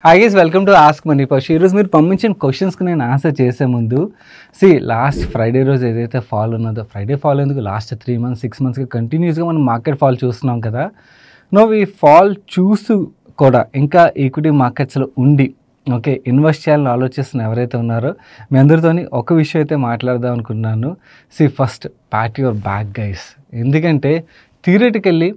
Hi guys, welcome to ask money push. ఈరోజు మీరు పంపించిన క్వశ్చన్స్కి నేను ఆన్సర్ చేసే ముందు లాస్ట్ ఫ్రైడే రోజు ఏదైతే ఫాల్ ఉన్నదో, ఫ్రైడే ఫాల్ ఎందుకు లాస్ట్ 3 months 6 monthsగా కంటిన్యూస్గా మనం మార్కెట్ ఫాల్ చూస్తున్నాం కదా. ఈ ఫాల్ చూస్తూ కూడా ఇంకా ఈక్విటీ మార్కెట్స్లో ఉండి ఇన్వెస్ట్ చేయాలని ఆలోచిస్తున్న ఎవరైతే ఉన్నారో మీ అందరితోని ఒక విషయం అయితే మాట్లాడదాం అనుకున్నాను. First Pat your back guys. ఎందుకంటే థియరిటికల్లీ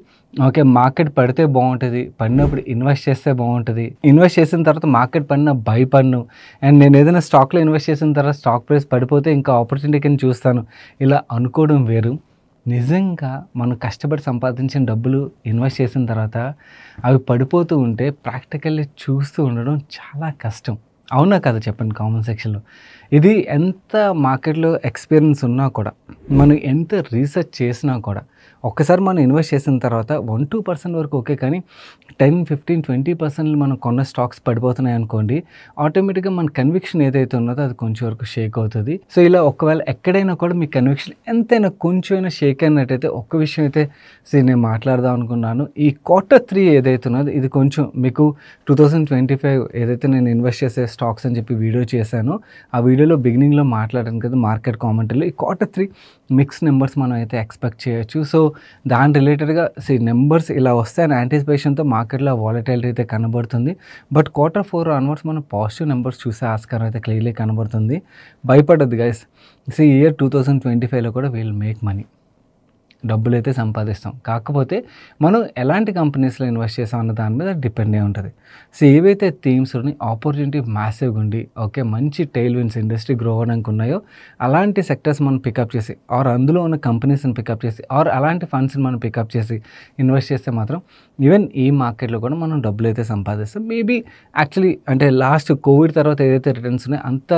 మార్కెట్ పడితే బాగుంటుంది, పడినప్పుడు ఇన్వెస్ట్ చేస్తే బాగుంటుంది, ఇన్వెస్ట్ చేసిన తర్వాత మార్కెట్ పడిన భయపడను, అండ్ నేను ఏదైనా స్టాక్లో ఇన్వెస్ట్ చేసిన తర్వాత స్టాక్ ప్రైస్ పడిపోతే ఇంకా ఆపర్చునిటీ కింద చూస్తాను, ఇలా అనుకోవడం వేరు. నిజంగా మనం కష్టపడి సంపాదించిన డబ్బులు ఇన్వెస్ట్ చేసిన తర్వాత అవి పడిపోతూ ఉంటే ప్రాక్టికల్లీ చూస్తూ ఉండడం చాలా కష్టం. అవునా కదా చెప్పండి కామెంట్ సెక్షన్లో. ఇది ఎంత మార్కెట్లో ఎక్స్పీరియన్స్ ఉన్నా కూడా, మనం ఎంత రీసెర్చ్ చేసినా కూడా, ఒక్కసారి మనం ఇన్వెస్ట్ చేసిన తర్వాత 1-2% వరకు ఓకే, కానీ 10-15-20% మనం కొన్న స్టాక్స్ పడిపోతున్నాయి అనుకోండి, ఆటోమేటిక్గా మన కన్విక్షన్ ఏదైతే ఉన్నదో అది కొంచెం వరకు షేక్ అవుతుంది. ఒకవేళ ఎక్కడైనా కూడా మీ కన్విక్షన్ ఎంతైనా కొంచెమైనా షేక్ అయినట్టయితే ఒక్క విషయం అయితే నేను మాట్లాడదాం అనుకున్నాను. ఈ Q3 ఏదైతే ఉన్నదో ఇది కొంచెం మీకు 2025 ఏదైతే నేను ఇన్వెస్ట్ చేసే స్టాక్స్ అని చెప్పి వీడియో చేశానో ఆ వీడియోలో బిగినింగ్లో మాట్లాడాను కదా మార్కెట్ కామెంటరీలో, ఈ Q3 మిక్స్ నెంబర్స్ మనం అయితే ఎక్స్పెక్ట్ చేయొచ్చు. దాని రిలేటెడ్గా నెంబర్స్ ఇలా వస్తాయని యాంటిసిపేషన్తో మార్కెట్లో వాలటైలిటీ అయితే కనబడుతుంది. బట్ Q4 ఆన్వర్డ్స్ మనం పాజిటివ్ నెంబర్స్ చూసే ఆస్కారం అయితే క్లియర్లీ కనబడుతుంది. భయపడద్దు గైస్. ఇయర్ 2025లో కూడా వీల్ మేక్ మనీ, డబ్బులు అయితే సంపాదిస్తాం. కాకపోతే మనం ఎలాంటి కంపెనీస్లో ఇన్వెస్ట్ చేసాం అన్న దాని మీద డిపెండ్ అయి ఉంటుంది. ఏవైతే థీమ్స్ని ఆపర్చునిటీ మ్యాసివ్గా ఉండి మంచి టైల్ విన్స్ ఇండస్ట్రీ గ్రో అవ్వడానికి ఉన్నాయో అలాంటి సెక్టర్స్ మనం పికప్ చేసి, ఆర్ అందులో ఉన్న కంపెనీస్ని పికప్ చేసి, ఆర్ అలాంటి ఫండ్స్ని మనం పికప్ చేసి ఇన్వెస్ట్ చేస్తే మాత్రం ఈవెన్ ఈ మార్కెట్లో కూడా మనం డబ్బులు అయితే సంపాదిస్తాం. మేబీ యాక్చువల్లీ అంటే లాస్ట్ కోవిడ్ తర్వాత ఏదైతే రిటర్న్స్ ఉన్నాయో అంత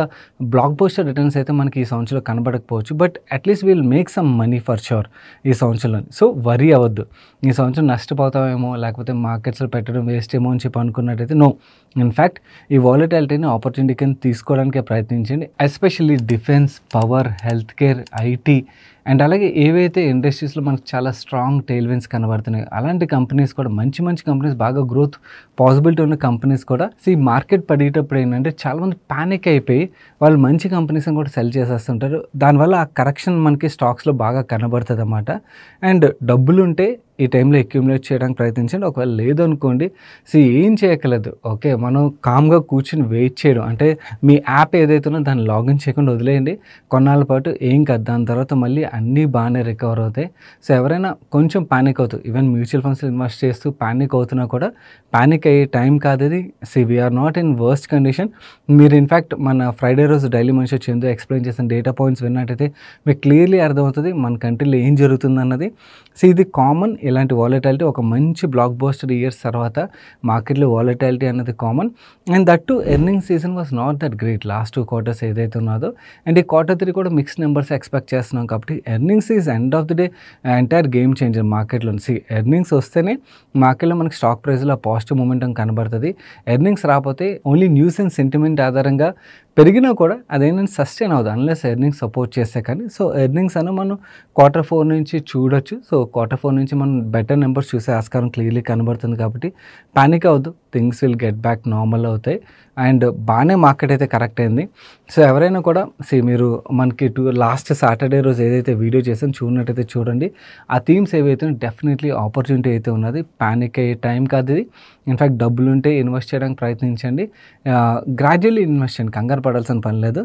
బ్లాక్ బస్టర్ రిటర్న్స్ అయితే మనకి ఈ సంవత్సరంలో కనబడకపోవచ్చు, but at least will make some money for sure ఈ సంవత్సరంలో. వరీ అవ్వద్దు, ఈ సంవత్సరం నష్టపోతామేమో లేకపోతే మార్కెట్స్లో పెట్టడం వేస్ట్ ఏమో అని చెప్పి అనుకున్నట్టయితే నో. ఇన్ఫ్యాక్ట్ ఈ వాలటాలిటీని ఆపర్చునిటీ కింద తీసుకోవడానికి ప్రయత్నించండి. Especially defence, power, health care, IT and అలాగే ఏవైతే ఇండస్ట్రీస్లో మనకు చాలా స్ట్రాంగ్ టైల్ విన్స్ కనబడుతున్నాయి అలాంటి కంపెనీస్ కూడా, మంచి కంపెనీస్, బాగా గ్రోత్ పాసిబిలిటీ ఉన్న కంపెనీస్ కూడా మార్కెట్ పడేటప్పుడు ఏంటంటే చాలామంది ప్యానిక్ అయిపోయి వాళ్ళు మంచి కంపెనీస్ని కూడా సెల్ చేసేస్తుంటారు. దానివల్ల ఆ కరెక్షన్ మనకి స్టాక్స్లో బాగా కనబడుతుంది అన్నమాట. అండ్ డబ్బులు ఉంటే ఈ టైంలో అక్యూములేట్ చేయడానికి ప్రయత్నించండి. ఒకవేళ లేదనుకోండి ఏం చేయక్కర్లేదు. మనం కామ్గా కూర్చుని వెయిట్ చేయడం, అంటే మీ యాప్ ఏదైతే ఉందో దాన్ని లాగిన్ చేయకుండా వదిలేయండి కొన్నాళ్ళ పాటు. ఏం కాదు, దాని తర్వాత మళ్ళీ అన్నీ బాగానే రికవర్ అవుతాయి. ఎవరైనా కొంచెం ప్యానిక్ అవుతూ ఈవెన్ మ్యూచువల్ ఫండ్స్లో ఇన్వెస్ట్ చేస్తూ ప్యానిక్ అవుతున్నా కూడా ప్యానిక్ అయ్యే టైం కాదు ఇది. We are not in worst condition. మీరు ఇన్ఫ్యాక్ట్ మన ఫ్రైడే రోజు డైలీ మనిషి చందు ఎక్స్ప్లెయిన్ చేసిన డేటా పాయింట్స్ విన్నట్టయితే మీకు క్లియర్లీ అర్థమవుతుంది మన కంట్రీలో ఏం జరుగుతుంది అన్నది. ఇది కామన్. ఇలాంటి వాలటాలిటీ ఒక మంచి బ్లాక్ బస్టర్ ఇయర్స్ తర్వాత మార్కెట్లో వాలటాలిటీ అన్నది common. And that to earning season was not that great last 2 quarters ఏదైతే ఉన్నదో. అండ్ ఈ Q3 కూడా మిక్స్ నెంబర్స్ ఎక్స్పెక్ట్ చేస్తున్నాం కాబట్టి earnings is end of the day entire game changer మార్కెట్లో. ఎర్నింగ్స్ వస్తేనే మార్కెట్లో మనకి స్టాక్ ప్రైస్లో పాజిటివ్ మూమెంటం కనబడుతుంది. ఎర్నింగ్స్ రాకపోతే ఓన్లీ న్యూస్ అండ్ సెంటిమెంట్ ఆధారంగా పెరిగినా కూడా అదేంటంటే సస్టైన్ అవ్వదు అన్లెస్ ఎర్నింగ్స్ సపోర్ట్ చేస్తే కానీ. ఎర్నింగ్స్ అని మనం Q4 నుంచి చూడొచ్చు. Q4 నుంచి మనం బెటర్ నెంబర్స్ చూసే ఆస్కారం క్లియర్లీ కనబడుతుంది కాబట్టి ప్యానిక్ అవ్వద్దు. Things will get back normal అవుతాయి. అండ్ బాగానే మార్కెట్ అయితే కరెక్ట్ అయింది. ఎవరైనా కూడా మీరు మనకి లాస్ట్ సాటర్డే రోజు ఏదైతే వీడియో చేసాను చూడనట్టయితే చూడండి. ఆ థీమ్స్ ఏవైతే డెఫినెట్లీ ఆపర్చునిటీ అయితే ఉన్నది. ప్యానిక్ అయ్యే టైం కాదు ఇది. ఇన్ఫ్యాక్ట్ డబ్బులు ఉంటే ఇన్వెస్ట్ చేయడానికి ప్రయత్నించండి. గ్రాడ్యువల్లీ ఇన్వెస్ట్ చేయండి, కంగారు పడాల్సిన పని లేదు.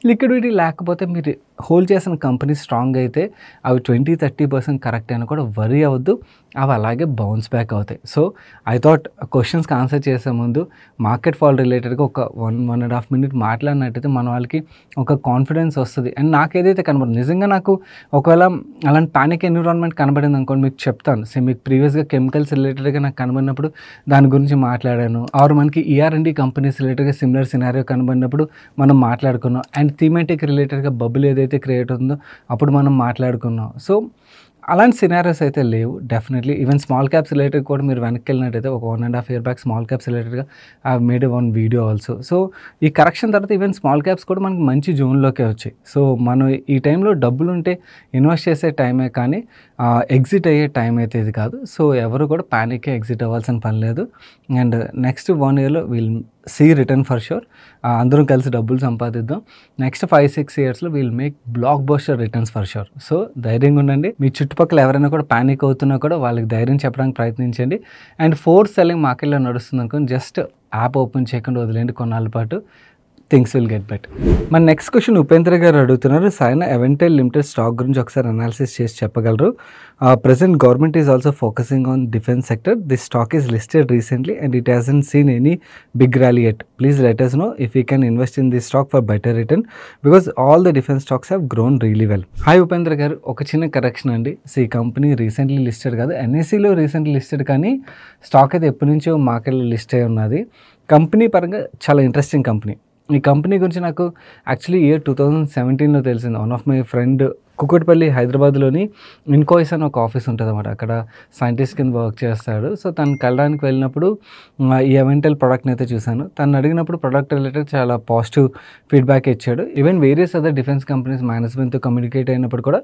లిక్విడిటీ లేకపోతే మీరు హోల్డ్ చేసిన కంపెనీ స్ట్రాంగ్ అయితే అవి 20-30% కరెక్ట్ అయినా కూడా వరీ అవ్వద్దు, అవి అలాగే బౌన్స్ బ్యాక్ అవుతాయి. ఐ థాట్ క్వశ్చన్స్కి ఆన్సర్ చేసే ముందు మార్కెట్ ఫాల్ రిలేటెడ్గా ఒక 1.5 minute మాట్లాడినట్టయితే మన వాళ్ళకి ఒక కాన్ఫిడెన్స్ వస్తుంది. అండ్ నాకు ఏదైతే కనబడుతుంది నిజంగా నాకు ఒకవేళ అలాంటి ప్యానిక్ ఎన్విరాన్మెంట్ కనబడింది అనుకోండి మీకు చెప్తాను. మీకు ప్రీవియస్గా కెమికల్స్ రిలేటెడ్గా నాకు కనబడినప్పుడు దాని గురించి మాట్లాడాను. ఆర్ మనకి ER&D కంపెనీస్ రిలేటెడ్గా సిమిలర్ సినారియో కనబడినప్పుడు మనం మాట్లాడుకున్నాం. అండ్ థీమాటిక్ రిలేటెడ్గా బబుల్ ఏదైతే క్రియేట్ అవుతుందో అప్పుడు మనం మాట్లాడుకున్నాం. అలాంటి సినారియోస్ అయితే లేవు definitely. Even small caps related కూడా మీరు వెనక్కి వెళ్ళినట్టయితే ఒక 1.5 year బ్యాక్ స్మాల్ క్యాప్స్ రిలేటెడ్గా I made one video also. ఈ కరెక్షన్ తర్వాత ఈవెన్ స్మాల్ క్యాప్స్ కూడా మనకి మంచి జోన్లోకే వచ్చాయి. మనం ఈ టైంలో డబ్బులు ఉంటే ఇన్వెస్ట్ చేసే టైమే కానీ ఎగ్జిట్ అయ్యే టైం అయితే ఇది కాదు. ఎవరు కూడా ప్యానిక్గా ఎగ్జిట్ అవ్వాల్సిన పని లేదు. అండ్ నెక్స్ట్ 1 yearలో will see return for sure. అందరం కలిసి డబ్బులు సంపాదిద్దాం. నెక్స్ట్ 5-6 ఇయర్స్లో will make blockbuster returns for sure. So ధైర్యంగా ఉండండి. మీ చుట్టుపక్కల ఎవరైనా కూడా ప్యానిక్ అవుతున్నా కూడా వాళ్ళకి ధైర్యం చెప్పడానికి ప్రయత్నించండి. అండ్ ఫోర్స్ సెల్లింగ్ మార్కెట్లో నడుస్తుంది అనుకోని జస్ట్ యాప్ ఓపెన్ చేయకుండా వదిలేండి కొన్నాళ్ళ పాటు. Things will get better. మన నెక్స్ట్ క్వశ్చన్ ఉపేంద్ర గారు అడుగుతున్నారు, సైనా ఎవెంటైల్ లిమిటెడ్ స్టాక్ గురించి ఒకసారి అనాలిసిస్ చేసి చెప్పగలరు. Present government is also focusing on defence sector. This stock is listed recently and it hasn't seen any big rally at. Please let us know if we can invest in this stock for better return because all the defense stocks have grown really well. Hi Upendra గారు, ఒక చిన్న correction అండి. ఈ company recently listed కాదు, NSEలో recently listed, కానీ stock అయితే ఎప్పటి నుంచో మార్కెట్లో లిస్ట్ అయి ఉన్నది. కంపెనీ పరంగా చాలా ఇంట్రెస్టింగ్ కంపెనీ. ఈ కంపెనీ గురించి నాకు యాక్చువల్లీ ఇయర్ 2017లో తెలిసింది. One of my friend Kukatpally హైదరాబాద్లోని ఇన్కోయిస్ అని ఒక ఆఫీస్ ఉంటుంది అన్నమాట. అక్కడ సైంటిస్ట్ కింద వర్క్ చేస్తాడు. సో తను కలడానికి వెళ్ళినప్పుడు ఈ ఎవెంటల్ ప్రోడక్ట్ని అయితే చూశాను. తను అడిగినప్పుడు ప్రోడక్ట్ రిలేటెడ్ చాలా పాజిటివ్ ఫీడ్బ్యాక్ ఇచ్చాడు. Even various other defence companies మేనేజ్మెంట్తో కమ్యూనికేట్ అయినప్పుడు కూడా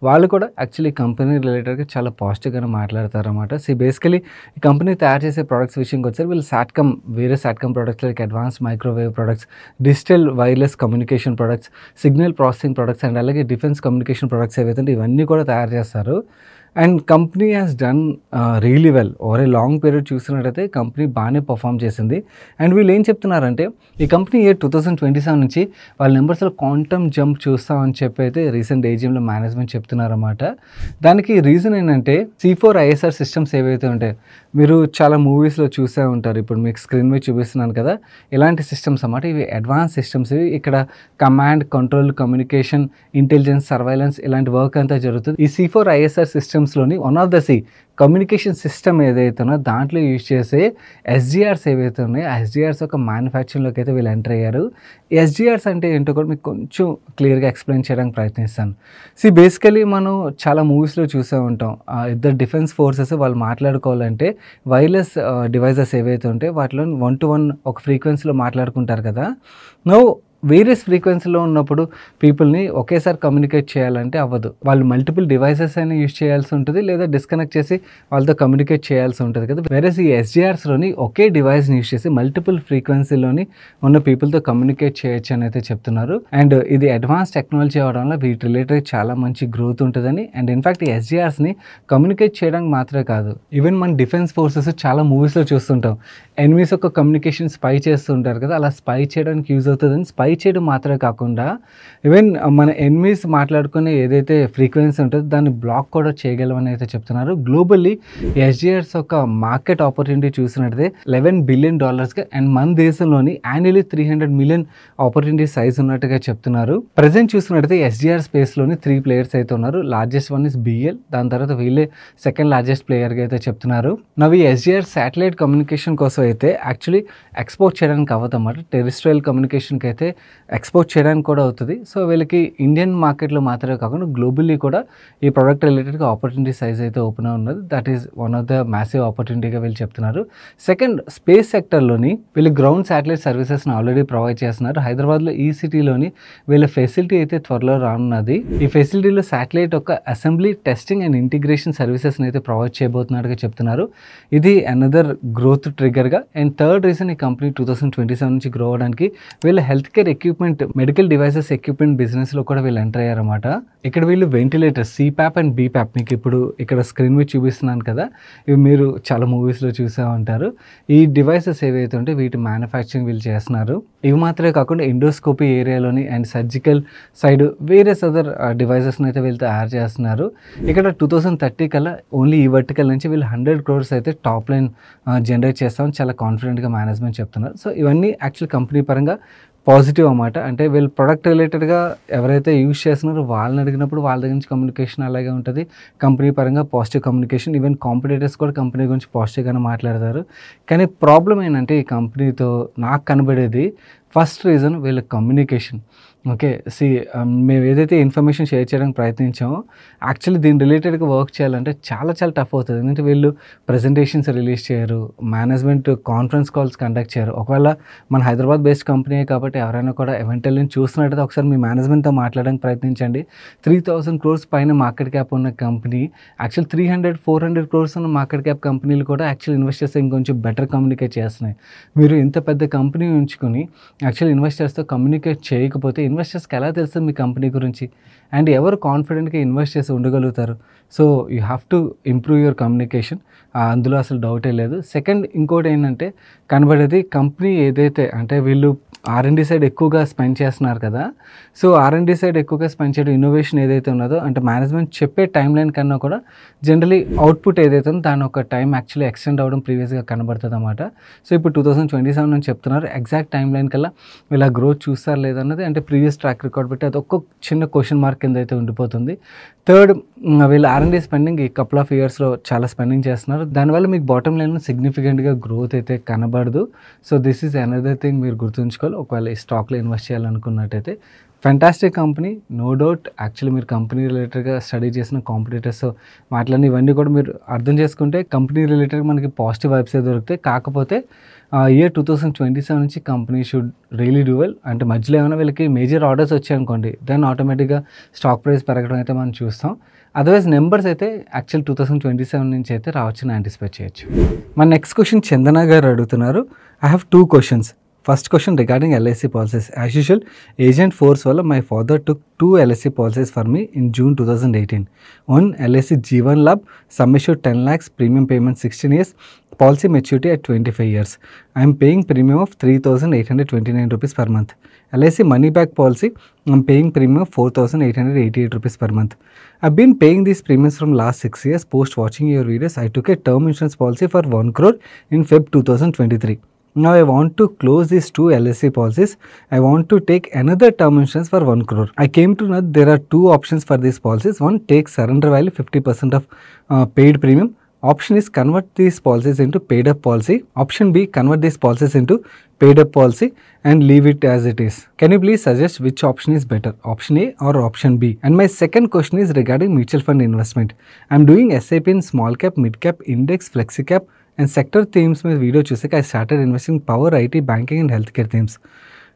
వాళ్ళు కూడా యాక్చువల్లీ కంపెనీ రిలేటెడ్గా చాలా పాజిటివ్గానే మాట్లాడతారన్నమాట. బేసికలీ ఈ కంపెనీ తయారు చేసే ప్రోడక్ట్స్ విషయంకి వచ్చారు. వీళ్ళు సాట్కమ్, వేరే satcom products like advance microwave products, digital wireless communication products, signal processing products and అలాగే డిఫెన్స్ కమ్యూనికేషన్ ప్రొడక్ట్స్ ఏవైతే ఇవన్నీ కూడా తయారు చేస్తారు. And company has done really well. Over a long period చూసినట్టయితే కంపెనీ బాగానే పర్ఫామ్ చేసింది. అండ్ వీళ్ళు ఏం చెప్తున్నారంటే ఈ కంపెనీ ఇయర్ 2027 నుంచి వాళ్ళ నెంబర్స్లో క్వాంటమ్ జంప్ చూస్తామని చెప్పి అయితే రీసెంట్ ఏజిఎంలో మేనేజ్మెంట్ చెప్తున్నారన్నమాట. దానికి రీజన్ ఏంటంటే C4ISR సిస్టమ్స్ ఏవైతే ఉంటాయో మీరు చాలా మూవీస్లో చూసే ఉంటారు. ఇప్పుడు మీకు స్క్రీన్ మీద చూపిస్తున్నాను కదా, ఇలాంటి సిస్టమ్స్ అన్నమాట. ఇవి అడ్వాన్స్ సిస్టమ్స్. ఇవి ఇక్కడ command, control, communication, intelligence, surveillance ఇలాంటి వర్క్ అంతా జరుగుతుంది. ఈ C4ISR సిస్టమ్స్లోని one of the communication system ఏదైతే ఉన్నో దాంట్లో యూజ్ చేసే SGRs ఏవైతే ఉన్నాయో ఆ SGRs ఒక మ్యానుఫ్యాక్చరింగ్లోకి అయితే వీళ్ళు ఎంటర్ అయ్యారు. SGRs అంటే ఏంటో కూడా మీకు కొంచెం క్లియర్గా ఎక్స్ప్లెయిన్ చేయడానికి ప్రయత్నిస్తాను. బేసికలీ మనం చాలా మూవీస్లో చూసే ఉంటాం. ఇద్దరు డిఫెన్స్ ఫోర్సెస్ వాళ్ళు మాట్లాడుకోవాలంటే వైర్లెస్ డివైజెస్ ఏవైతే ఉంటాయో వాటిలో 1-to-1 ఒక ఫ్రీక్వెన్సీలో మాట్లాడుకుంటారు కదా. వేరియస్ ఫ్రీక్వెన్సీలో ఉన్నప్పుడు పీపుల్ని ఒకేసారి కమ్యూనికేట్ చేయాలంటే అవ్వదు. వాళ్ళు మల్టిపుల్ డివైసెస్ అయినా యూజ్ చేయాల్సి ఉంటుంది, లేదా డిస్కనెక్ట్ చేసి వాళ్ళతో కమ్యూనికేట్ చేయాల్సి ఉంటుంది కదా. వేరేస్ ఈ SGRస్లోని ఒకే డివైస్ని యూజ్ చేసి మల్టిపుల్ ఫ్రీక్వెన్సీలోని ఉన్న పీపుల్తో కమ్యూనికేట్ చేయొచ్చు అని అయితే చెప్తున్నారు. అండ్ ఇది అడ్వాన్స్ టెక్నాలజీ అవడం వల్ల వీటి రిలేటెడ్ చాలా మంచి గ్రోత్ ఉంటుందని. అండ్ ఇన్ఫ్యాక్ట్ ఈ SGRస్ని కమ్యూనికేట్ చేయడానికి మాత్రమే కాదు, ఈవెన్ మన డిఫెన్స్ ఫోర్సెస్ చాలా మూవీస్లో చూస్తుంటాం. ఎనిమీస్ ఒక కమ్యూనికేషన్ స్పై చేస్తుంటారు కదా, అలా స్పై చేయడానికి యూజ్ అవుతుందని. స్పై చేయడం మాత్రమే కాకుండా ఈవెన్ మన ఎనిమీస్ మాట్లాడుకునే ఏదైతే ఫ్రీక్వెన్సీ ఉంటుందో దాన్ని బ్లాక్ కూడా చేయగలమని అయితే చెప్తున్నారు. గ్లోబల్లీ SGRs ఒక మార్కెట్ ఆపర్చునిటీ చూసినట్టయితే $11 billion అండ్ మన దేశంలోని యాన్యువల్లీ 300 million ఆపర్చునిటీ సైజ్ ఉన్నట్టుగా చెప్తున్నారు. ప్రజెంట్ చూసినట్టయితే SGR స్పేస్లోని 3 players అయితే ఉన్నారు. లార్జెస్ట్ వన్ ఇస్ BL, దాని తర్వాత వీళ్ళే సెకండ్ లార్జెస్ట్ ప్లేయర్గా అయితే చెప్తున్నారు. నవి SGR శాటిలైట్ కమ్యూనికేషన్ కోసం అయితే యాక్చువల్లీ ఎక్స్పోర్ట్ చేయడానికి అవ్వదు అన్నమాట. టెరిస్ట్రియల్ కమ్యూనికేషన్కి అయితే ఎక్స్పోర్ట్ చేయడానికి కూడా అవుతుంది. సో వీళ్ళకి ఇండియన్ మార్కెట్లో మాత్రమే కాకుండా గ్లోబల్లీ కూడా ఈ ప్రోడక్ట్ రిలేటెడ్గా ఆపర్చునిటీ సైజ్ అయితే ఓపెన్ ఉన్నది. That is one of the massive ఆపర్చునిటీగా వీళ్ళు చెప్తున్నారు. సెకండ్, స్పేస్ సెక్టర్లోని వీళ్ళు గ్రౌండ్ శాటిలైట్ సర్వీసెస్ని ఆల్రెడీ ప్రొవైడ్ చేస్తున్నారు. హైదరాబాద్లో ఈ సిటీలోని వీళ్ళ ఫెసిలిటీ అయితే త్వరలో రానున్నది. ఈ ఫెసిలిటీలో శాటిలైట్ ఒక అసెంబ్లీ, టెస్టింగ్ అండ్ ఇంటిగ్రేషన్ సర్వీసెస్ని అయితే ప్రొవైడ్ చేయబోతున్నట్టుగా చెప్తున్నారు. ఇది అనదర్ గ్రోత్ ట్రిగర్గా. అండ్ థర్డ్ రీజన్, ఈ కంపెనీ 2027 నుంచి గ్రో అవడానికి వీళ్ళ health care equipment, medical devices equipment బిజినెస్లో కూడా వీళ్ళు ఎంటర్ అయ్యారన్నమాట. ఇక్కడ వీళ్ళు వెంటిలేటర్ CPAP అండ్ BPAP మీకు ఇప్పుడు ఇక్కడ స్క్రీన్ మీద చూపిస్తున్నాను కదా, ఇవి మీరు చాలా మూవీస్లో చూసే ఉంటారు. ఈ డివైసెస్ ఏవైతే ఉంటే వీటి మ్యానుఫ్యాక్చరింగ్ వీళ్ళు చేస్తున్నారు. ఇవి మాత్రమే కాకుండా ఎండోస్కోపీ ఏరియాలోని and surgical side various other డివైసెస్ని అయితే వీళ్ళు తయారు చేస్తున్నారు. ఇక్కడ 2030 కల్లా ఓన్లీ ఈ వర్టికల్ నుంచి వీళ్ళు 100 crores అయితే టాప్ లైన్ జనరేట్ చేస్తామని చాలా కాన్ఫిడెంట్గా మేనేజ్మెంట్ చెప్తున్నారు. సో ఇవన్నీ యాక్చువల్ కంపెనీ పరంగా పాజిటివ్ అన్నమాట. అంటే వీళ్ళు ప్రొడక్ట్ రిలేటెడ్గా ఎవరైతే యూజ్ చేస్తున్నారో వాళ్ళని అడిగినప్పుడు వాళ్ళ దగ్గర నుంచి కమ్యూనికేషన్ అలాగే ఉంటుంది. కంపెనీ పరంగా పాజిటివ్ కమ్యూనికేషన్. ఈవెన్ కాంపిటేటర్స్ కూడా కంపెనీ గురించి పాజిటివ్గానే మాట్లాడతారు. కానీ ప్రాబ్లం ఏంటంటే ఈ కంపెనీతో నాకు కనబడేది ఫస్ట్ రీజన్ వీళ్ళ కమ్యూనికేషన్. ఓకే. మేము ఏదైతే ఇన్ఫర్మేషన్ షేర్ చేయడానికి ప్రయత్నించామో, యాక్చువల్లీ దీని రిలేటెడ్‌గా వర్క్ చేయాలంటే చాలా చాలా టఫ్ అవుతది. ఎందుకంటే వీళ్ళు ప్రెజెంటేషన్స్ రిలీజ్ చేయరు. మేనేజ్మెంట్ కాన్ఫరెన్స్ కాల్స్ కండక్ట్ చేయరు. ఒకవేళ మన హైదరాబాద్ బేస్డ్ కంపెనీయే కాబట్టి ఎవరైనా కూడా ఎవెంటల్లీ చూస్తున్నట్టయితే ఒకసారి మీ మేనేజ్మెంట్‌తో మాట్లాడడానికి ప్రయత్నించండి. 3000 క్రోర్స్ పైన మార్కెట్ క్యాప్ ఉన్న కంపెనీ, యాక్చువల్ 300, 400 క్రోర్స్ ఉన్న మార్కెట్ క్యాప్ కంపెనీలు కూడా యాక్చువల్ ఇన్వెస్టర్స్ ఇంకొంచెం బెటర్ కమ్యూనికేట్ చేస్తున్నాయి. మీరు ఇంత పెద్ద కంపెనీ ఉంచుకొని యాక్చువల్ ఇన్వెస్టర్స్‌తో కమ్యూనికేట్ చేయకపోతే ఇన్వెస్టర్స్‌కి ఎలా తెలుస్తుంది మీ కంపెనీ గురించి? అండ్ ఎవరు కాన్ఫిడెంట్‌గా ఇన్వెస్ట్ చేసి ఉండగలుగుతారు? So, you have to improve your communication. అందులో అసలు డౌటే లేదు. సెకండ్ ఇంకోటేంటంటే కనబడేది కంపెనీ ఏదైతే అంటే వీళ్ళు ఆర్&డి సైడ్ ఎక్కువగా స్పెండ్ చేస్తున్నారు కదా! సో, ఆర్&డి సైడ్ ఎక్కువగా స్పెండ్ చేయడం ఇన్నోవేషన్ ఏదైతే ఉన్నదో అంటే మేనేజ్మెంట్ చెప్పే టైమ్‌లైన్ కన్నా కూడా జనరల్లీ అవుట్‌పుట్ ఏదైతే ఉందో దాని ఒక టైం యాక్చువల్లీ ఎక్స్టెండ్ అవ్వడం ప్రీవియస్‌గా కనబడతదనమాట. సో, ఇప్పుడు 2027 అని చెప్తున్నారు. ఎగ్జాక్ట్ టైమ్‌లైన్ కల్లా ఇలా గ్రోత్ చూస్తారా లేదన్నది అంటే ప్రీవియస్ ట్రాక్ రికార్డ్ బట్టి అదొక చిన్న క్వెషన్ మార్క్ కింద అయితే ఉండిపోతుంది. థర్డ్, వీళ్ళు ఆర్&డి స్పెండింగ్ ఈ కపుల్ ఆఫ్ ఇయర్స్‌లో చాలా స్పెండింగ్ చేస్తున్నారు. దానివల్ల మీకు బాటమ్ లైన్‌లో సిగ్నిఫికెంట్‌గా గ్రోత్ అయితే కనబడదు. So, this is another thing మీరు గుర్తుంచుకోవాలి. ఒకవేళ ఈ స్టాక్‌లో ఇన్వెస్ట్ చేయాలనుకున్నట్టయితే. Fantastic company, no doubt. Actually మీరు కంపెనీ రిలేటెడ్‌గా స్టడీ చేసిన కాంపిటీటర్స్ మాటలన్నీ ఇవన్నీ కూడా మీరు అర్థం చేసుకుంటే కంపెనీ రిలేటెడ్‌గా మనకి పాజిటివ్ వైబ్సే దొరుకుతాయి. కాకపోతే ఇయర్ 2027 నుంచి company should really do well. అంటే మధ్యలో ఏమైనా వీళ్ళకి మేజర్ ఆర్డర్స్ వచ్చాయనుకోండి, దెన్ ఆటోమేటిక్‌గా స్టాక్ ప్రైస్ పెరగడం అయితే మనం చూస్తాం. అదర్వైజ్ నెంబర్స్ అయితే యాక్చువల్ 2027 నుంచి అయితే రావచ్చని యాంటిసిపేట్ చేయొచ్చు. మన నెక్స్ట్ క్వెషన్ చందన గారు అడుగుతున్నారు. I have 2 questions. First question regarding LIC policies. As usual agent force వల్ల my father took 2 LIC policies for me in June 2018. One LIC Jeevan Labh, sum assured 10 lakhs, premium payment 16 years, policy maturity at 25 years. I am paying premium of 3,829 rupees per month. LIC money back policy, I am paying premium of 4,888 rupees per month. I've been paying these premiums from last 6 years. Post watching your videos, I took a term insurance policy for 1 crore in Feb 2023. Now I want to close these 2 LIC policies. I want to take another term insurance for 1 crore. I came to know there are 2 options for these policies. One, take surrender value 50% of paid premium. Option is convert these policies into paid up policy. Option B, convert these policies into paid up policy and leave it as it is. Can you please suggest which option is better, option A or option B? And my second question is regarding mutual fund investment. I am doing SIP in small cap, mid cap, index, flexi cap and sector themes మీద video చూసాక I started investing power, IT, banking and healthcare themes.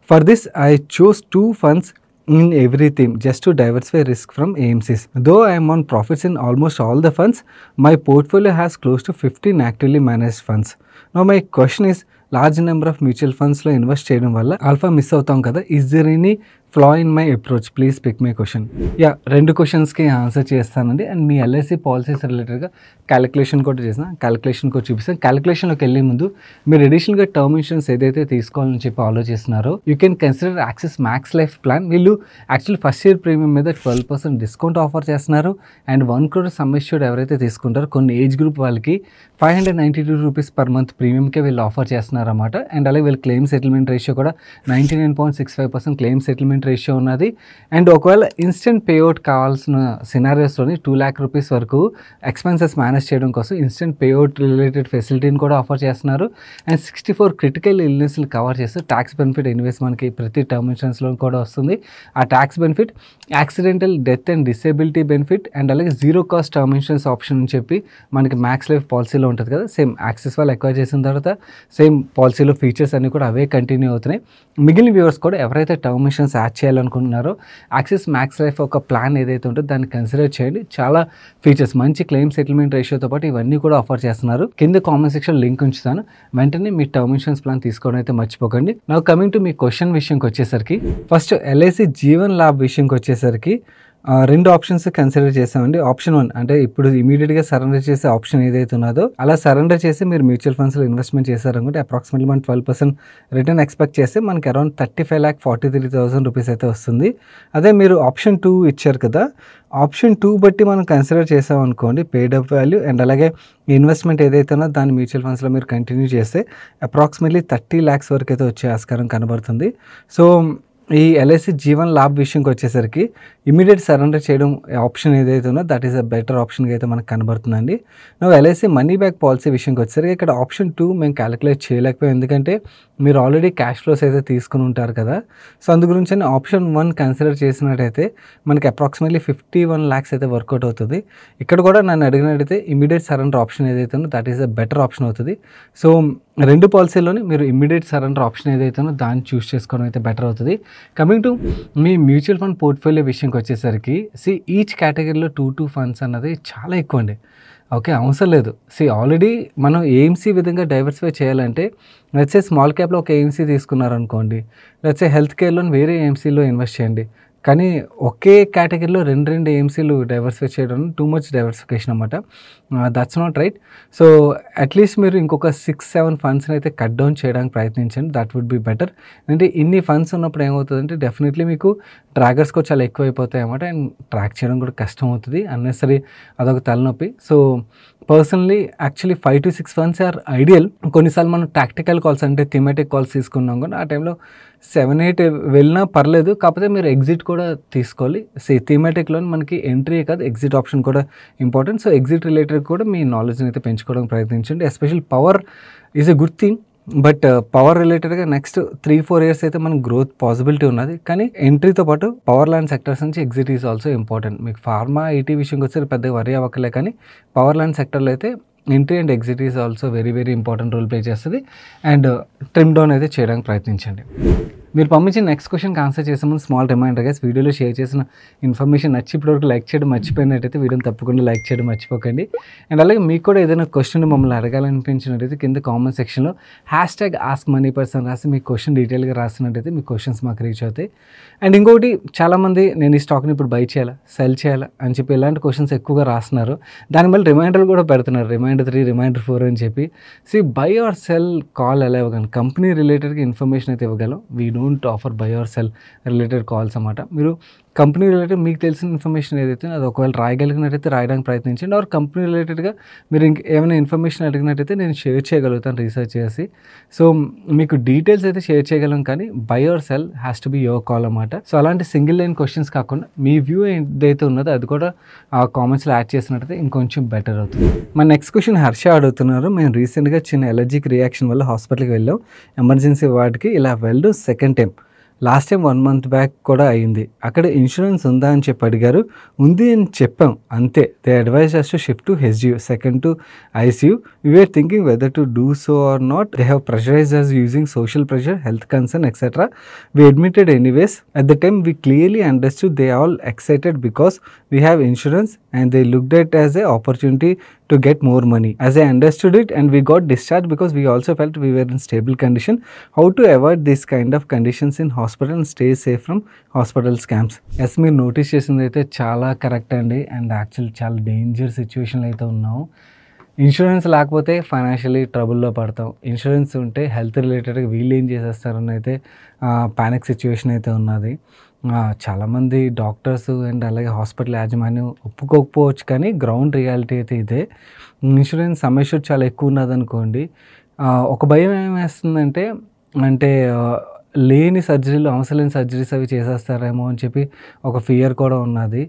For this I chose 2 funds in every theme just to diversify risk from AMCs. Though I am on profits in almost all the funds, my portfolio has close to 15 actively managed funds. Now my question is, large number of mutual funds లో invest చేయడం వల్ల alpha miss అవుతాం కదా, is there any flaw in my approach? Please pick my question. Yeah, 2 క్వశ్చన్స్కి answer చేస్తానండి. And మీ LIC policies రిలేటెడ్గా calculation కూడా చేసిన, క్యాలిక్యులేషన్ కూడా చూపిస్తాను. క్యాలిక్యులేషన్లోకి వెళ్ళే ముందు మీరు అడిషనల్గా టర్మ్ ఇన్సూరెన్స్ ఏదైతే తీసుకోవాలని చెప్పి ఆలోచిస్తున్నారో you can consider Axis Max Life plan. వీళ్ళు యాక్చువల్లీ ఫస్ట్ ఇయర్ ప్రీమియం మీద 12% డిస్కౌంట్ ఆఫర్ చేస్తున్నారు. అండ్ 1 crore సమ్ అష్యూర్డ్ ఎవరైతే తీసుకుంటారో కొన్ని ఏజ్ గ్రూప్ వాళ్ళకి 592 రూపీస్ పర్ మంత్ ప్రీమియంకే వీళ్ళు ఆఫర్ చేస్తున్నారు అన్నమాట. అండ్ అలాగే వీళ్ళ క్లెయిమ్ సెటిల్మెంట్ రేషియో కూడా 99.65% క్లెయిమ్ సెటిల్మెంట్ రేషియో ఉన్నది. అండ్ ఒకవేళ ఇన్స్టెంట్ పేఅవుట్ కావాల్సిన సినారియోస్లోని 2 lakh రూపీస్ వరకు ఎక్స్పెన్సెస్ మేనేజ్ చేయడం కోసం ఇన్స్టెంట్ పేఅవుట్ రిలేటెడ్ ఫెసిలిటీని కూడా ఆఫర్ చేస్తున్నారు. అండ్ 64 క్రిటికల్ ఇల్నెస్లు కవర్ చేస్తూ ట్యాక్స్ బెనిఫిట్ ఎనీవేస్ మనకి ప్రతి టర్మ్ ఇన్సూరెన్స్లో కూడా వస్తుంది. ఆ tax benefit, accidental death and disability benefit and అలాగే zero cost term insurance option అని చెప్పి మనకి మ్యాక్స్ లైఫ్ పాలసీలో ఉంటుంది కదా. సేమ్ యాక్సిస్ వాళ్ళు ఎక్వైర్ చేసిన తర్వాత సేమ్ పాలసీలో ఫీచర్స్ అన్నీ కూడా అవే కంటిన్యూ అవుతున్నాయి. మిగిలిన వ్యూవర్స్ కూడా ఎవరైతే టర్మ్ ఇన్సూరెన్స్ యాడ్ చేయాలనుకుంటున్నారో యాక్సిస్ మ్యాక్స్ లైఫ్ ఒక ప్లాన్ ఏదైతే ఉంటుందో దాన్ని కన్సిడర్ చేయండి. చాలా ఫీచర్స్, మంచి క్లెయిమ్ సెటిల్మెంట్ రేషియోతో పాటు ఇవన్నీ కూడా ఆఫర్ చేస్తున్నారు. కింద కామెంట్ సెక్షన్ లింక్ ఉంచుతాను, వెంటనే మీ టర్మ్ ఇన్సూరెన్స్ ప్లాన్ తీసుకోవడం అయితే మర్చిపోకండి. నా కమింగ్ టు మీ క్వశ్చన్ విషయంకి వచ్చేసరికి, ఫస్ట్ ఎల్ఐసి జీవన్ లాభ్ విషయంకి వచ్చేసరికి 2 ఆప్షన్స్ కన్సిడర్ చేసామండి. ఆప్షన్ 1 అంటే ఇప్పుడు ఇమీడియట్గా సరెండర్ చేసే ఆప్షన్ ఏదైతే ఉన్నదో అలా సరెండర్ చేసి మీరు మ్యూచువల్ ఫండ్స్లో ఇన్వెస్ట్మెంట్ చేశారనుకుంటే అప్రాక్సిమేట్లీ మనం 12% రిటర్న్ ఎక్స్పెక్ట్ చేస్తే మనకి అరౌండ్ 35,43,000 రూపీస్ అయితే వస్తుంది. అదే మీరు ఆప్షన్ 2 ఇచ్చారు కదా, ఆప్షన్ 2 బట్టి మనం కన్సిడర్ చేసామనుకోండి పేడ్ అప్ వాల్యూ అండ్ అలాగే ఇన్వెస్ట్మెంట్ ఏదైతే ఉన్నదో దాన్ని మ్యూచువల్ ఫండ్స్లో మీరు కంటిన్యూ చేస్తే అప్రాక్సిమేట్లీ 30 lakhs వరకు అయితే వచ్చే ఆస్కారం కనబడుతుంది. సో ఈ ఎల్ఐసి జీవన్ లాభ్ విషయంకి వచ్చేసరికి ఇమీడియట్ సరెండర్ చేయడం ఆప్షన్ ఏదైతే ఉందో దట్ ఈస్ అ బెటర్ ఆప్షన్గా అయితే మనకు కనబడుతుందండి. నువ్వు ఎల్ఐసి మనీ బ్యాక్ పాలసీ విషయంకి వచ్చేసరికి ఇక్కడ ఆప్షన్ 2 మేము క్యాలిక్యులేట్ చేయలేకపోయాం, ఎందుకంటే మీరు ఆల్రెడీ క్యాష్ ఫ్లోస్ అయితే తీసుకుని ఉంటారు కదా. సో అందు గురించి ఆప్షన్ 1 కన్సిడర్ చేసినట్టయితే మనకి అప్రాక్సిమేట్లీ 51 lakhs అయితే వర్కౌట్ అవుతుంది. ఇక్కడ కూడా నన్ను అడిగినట్టయితే ఇమీడియట్ సరెండర్ ఆప్షన్ ఏదైతే ఉందో that is a better option అవుతుంది. సో 2 పాలసీలోనే మీరు ఇమ్మీడియట్ సరెండర్ ఆప్షన్ ఏదైతే ఉందో దాన్ని చూస్ చేసుకోవడం అయితే బెటర్ అవుతుంది. కమింగ్ టు మీ మ్యూచువల్ ఫండ్ పోర్ట్ఫోలియో విషయంకి వచ్చేసరికి ఈచ్ కేటగిరీలో 2 ఫండ్స్ అన్నది చాలా ఎక్కువ అండి. ఓకే, అవసరం లేదు. ఆల్రెడీ మనం ఏఎంసీ విధంగా డైవర్సిఫై చేయాలంటే లెట్స్ సే స్మాల్ క్యాప్లో ఒక ఏఎంసీ తీసుకున్నారనుకోండి, లెట్స్ సే హెల్త్ కేర్లో వేరే ఏఎంసీలో ఇన్వెస్ట్ చేయండి. కానీ ఒకే కేటగిరీలో 2 ఏఎంసీలు డైవర్సిఫై చేయడం టూ మచ్ డైవర్సిఫికేషన్ అనమాట. That's not right. So at least మీరు ఇంకొక 6-7 ఫండ్స్ని అయితే కట్ డౌన్ చేయడానికి ప్రయత్నించండి. That would be better. అంటే ఇన్ని ఫండ్స్ ఉన్నప్పుడు ఏమవుతుందంటే డెఫినెట్లీ మీకు ట్రాకర్స్ కూడా చాలా ఎక్కువ అయిపోతాయి అన్నమాట. అండ్ ట్రాక్ చేయడం కూడా కష్టం అవుతుంది, అన్నెసరీ అదొక తలనొప్పి. So personally actually 5 to 6 funds are ideal. కొన్నిసార్లు మనం టాక్టికల్ కాల్స్ అంటే థీమాటిక్ కాల్స్ తీసుకున్నాం కూడా ఆ టైంలో 7-8 వెళ్ళినా పర్లేదు, కాకపోతే మీరు ఎగ్జిట్ కూడా తీసుకోవాలి. థీమాటిక్లో మనకి ఎంట్రీ కాదు ఎగ్జిట్ ఆప్షన్ కూడా ఇంపార్టెంట్. సో ఎగ్జిట్ రిలేటెడ్ కూడా మీ నాలెడ్జ్ని అయితే పెంచుకోవడానికి ప్రయత్నించండి. Special power is a good thing, but power రిలేటెడ్గా నెక్స్ట్ 3-4 years అయితే మనకు గ్రోత్ పాసిబిలిటీ ఉన్నది. కానీ ఎంట్రీతో పాటు పవర్ ల్యాండ్ సెక్టర్స్ నుంచి ఎగ్జిట్ ఈజ్ ఆల్సో ఇంపార్టెంట్. మీకు ఫార్మా ఐటీ విషయంకి వచ్చి పెద్దగా వరీ అవ్వకలే, కానీ పవర్ ల్యాండ్ సెక్టర్లో అయితే entry and exit is also very very important role play చేస్తుంది. అండ్ ట్రిమ్ డౌన్ అయితే చేయడానికి ప్రయత్నించండి. మీరు పంపించిన నెక్స్ట్ క్వశ్చన్కి ఆన్సర్ చేసే ముందు స్మాల్ రిమైండర్ గైస్, వీడియోలో షేర్ చేసిన ఇన్ఫర్మేషన్ నచ్చి ఇప్పటివరకు లైక్ చేయడం మర్చిపోయినట్టయితే వీడియోని తప్పకుండా లైక్ చేయడం మర్చిపోకండి. అండ్ అలాగే మీకు కూడా ఏదైనా క్వశ్చన్ మమ్మల్ని అడగాలనిపించినట్టయితే కింద కామెంట్ సెక్షన్లో #AskMoneyPerson రాసి మీ క్వశ్చన్ డీటెయిల్గా రాసినట్టయితే మీ క్వశ్చన్స్ మాకు రీచ్ అవుతాయి. అండ్ ఇంకొకటి, చాలామంది నేను ఈ స్టాక్ని ఇప్పుడు బై చేయాలా సెల్ చేయాలా అని చెప్పి ఇలాంటి క్వశ్చన్స్ ఎక్కువగా రాస్తున్నారు. దాని మళ్ళీ రిమైండర్లు కూడా పెడుతున్నారు, రిమైండర్ 3 రిమైండర్ 4 అని చెప్పి. బై ఆర్ సెల్ కాల్ ఎలా ఇవ్వగలం, కంపెనీ రిలేటెడ్గా ఇన్ఫర్మేషన్ అయితే ఇవ్వగలం. We don't offer buy or sell related calls అన్నమాట. మీరు కంపెనీ రిలేటెడ్ మీకు తెలిసిన ఇన్ఫర్మేషన్ ఏదైతే అది ఒకవేళ రాయగలిగినట్టయితే రాయడానికి ప్రయత్నించండి. ఆర్ కంపెనీ రిలేటెడ్గా మీరు ఏమైనా ఇన్ఫర్మేషన్ అడిగినట్టయితే నేను షేర్ చేయగలుగుతాను రీసెర్చ్ చేసి. సో మీకు డీటెయిల్స్ అయితే షేర్ చేయగలం, కానీ buy or sell has to be your call అన్నమాట. సో అలాంటి సింగిల్ లైన్ క్వశ్చన్స్ కాకుండా మీ వ్యూ ఏదైతే ఉన్నదో అది కూడా ఆ కామెంట్స్లో యాడ్ చేసినట్టయితే ఇంకొంచెం బెటర్ అవుతుంది. మన నెక్స్ట్ క్వశ్చన్ హర్ష అడుగుతున్నారు. మేము రీసెంట్గా చిన్న ఎలర్జిక్ రియాక్షన్ వల్ల హాస్పిటల్కి వెళ్ళాం, ఎమర్జెన్సీ వార్డ్కి. ఇలా వెళ్ళడం second time. Last time 1 month back కూడా అయింది. అక్కడ ఇన్సూరెన్స్ ఉందా అని చెప్పి అడిగారు. ఉంది అని చెప్పాం అంతే. They advise us to shift to HGU, second to ICU. We're thinking whether to do so or not. They have pressurised us using social pressure, health concern etcetera. We admitted anyways. At the time we clearly understood they all excited because we have insurance and they looked at it as a opportunity to get more money. As I understood it, and we got discharged because we also felt we were in stable condition. How to avoid this kind of conditions in hospital and stay safe from hospital scams? Yes, మీరు notice చేసింది అయితే చాలా correct అండి. And actual చాలా danger సిచ్యువేషన్లో అయితే ఉన్నాం. Insurance లేకపోతే ఫైనాన్షియలీ ట్రబుల్లో పడతాం, ఇన్సూరెన్స్ ఉంటే హెల్త్ రిలేటెడ్గా వీళ్ళు ఏం చేసేస్తారని అయితే ప్యానిక్ సిచ్యువేషన్ అయితే ఉన్నది. చాలామంది డాక్టర్స్ అండ్ అలాగే హాస్పిటల్ యాజమాన్యం ఒప్పుకోకపోవచ్చు, కానీ గ్రౌండ్ రియాలిటీ అయితే ఇదే. ఇన్సూరెన్స్ సమస్య చాలా ఎక్కువ ఉన్నదనుకోండి, ఒక భయం ఏమేస్తుందంటే లేని సర్జరీలు, అవసరం లేని సర్జరీస్ అవి చేసేస్తారేమో అని చెప్పి ఒక ఫియర్ కూడా ఉన్నది.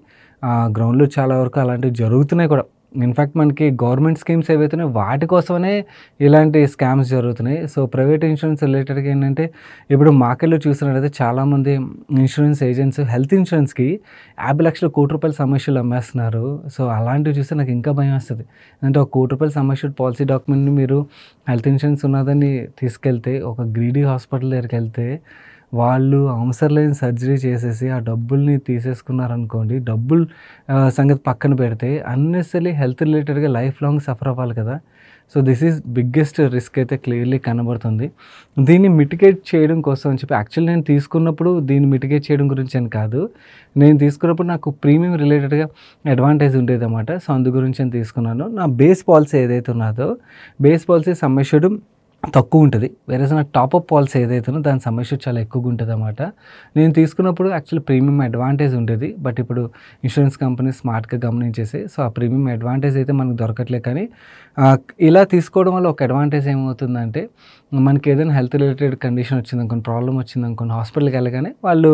గ్రౌండ్లో చాలా వరకు అలాంటివి జరుగుతున్నాయి కూడా. ఇన్ఫ్యాక్ట్ మనకి గవర్నమెంట్ స్కీమ్స్ ఏవైతున్నాయో వాటి కోసమనే ఇలాంటి స్కామ్స్ జరుగుతున్నాయి. సో ప్రైవేట్ ఇన్సూరెన్స్ రిలేటెడ్గా ఏంటంటే ఇప్పుడు మార్కెట్లో చూసినట్టయితే చాలామంది ఇన్సూరెన్స్ ఏజెంట్స్ హెల్త్ ఇన్సూరెన్స్కి 50 లక్షల కోటి రూపాయల సమస్యలు అమ్మేస్తున్నారు. సో అలాంటివి చూస్తే నాకు ఇంకా భయం వస్తుంది. అంటే ఒక 1 కోటి రూపాయల సమస్య పాలసీ డాక్యుమెంట్ని మీరు హెల్త్ ఇన్సూరెన్స్ ఉన్నదని తీసుకెళ్తే ఒక గ్రీడీ హాస్పిటల్ దగ్గరికి వెళ్తే వాళ్ళు అవసరం లేని సర్జరీ చేసేసి ఆ డబ్బుల్ని తీసేసుకున్నారనుకోండి, డబ్బులు సంగతి పక్కన పెడితే అన్నెసరీ హెల్త్ రిలేటెడ్గా లైఫ్ లాంగ్ సఫర్ అవ్వాలి కదా. So this is biggest risk అయితే క్లియర్లీ కనబడుతుంది. దీన్ని మిటిగేట్ చేయడం కోసం అని చెప్పి యాక్చువల్లీ నేను తీసుకున్నప్పుడు దీన్ని మిటిగేట్ చేయడం గురించి అని కాదు, నేను తీసుకున్నప్పుడు నాకు ప్రీమియం రిలేటెడ్గా అడ్వాంటేజ్ ఉండేది అన్నమాట. సో అందు గురించి నేను తీసుకున్నాను. నా బేస్ పాలసీ ఏదైతే ఉన్నదో బేస్ పాలసీ సమ్ అష్యూర్డ్ తక్కువ ఉంటుంది. వేరేస్ నా టాపప్ పాలసీ ఏదైతేనో దాని సమ్ అష్యూర్డ్ చాలా ఎక్కువగా ఉంటదనమాట. నేను తీసుకున్నప్పుడు యాక్చువల్లీ ప్రీమియం అడ్వాంటేజ్ ఉండేది. బట్ ఇప్పుడు ఇన్సూరెన్స్ కంపెనీ స్మార్ట్‌గా గమనించేసాయి. సో, ఆ ప్రీమియం అడ్వాంటేజ్ అయితే మనకు దొరకట్లే కానీ ఇలా తీసుకోవడం వల్ల ఒక అడ్వాంటేజ్ ఏమవుతుందంటే మనకి ఏదైనా హెల్త్ రిలేటెడ్ కండిషన్ వచ్చిందనుకోండి, ప్రాబ్లమ్ వచ్చిందనుకోండి, హాస్పిటల్‌కి వెళ్ళగానే వాళ్ళు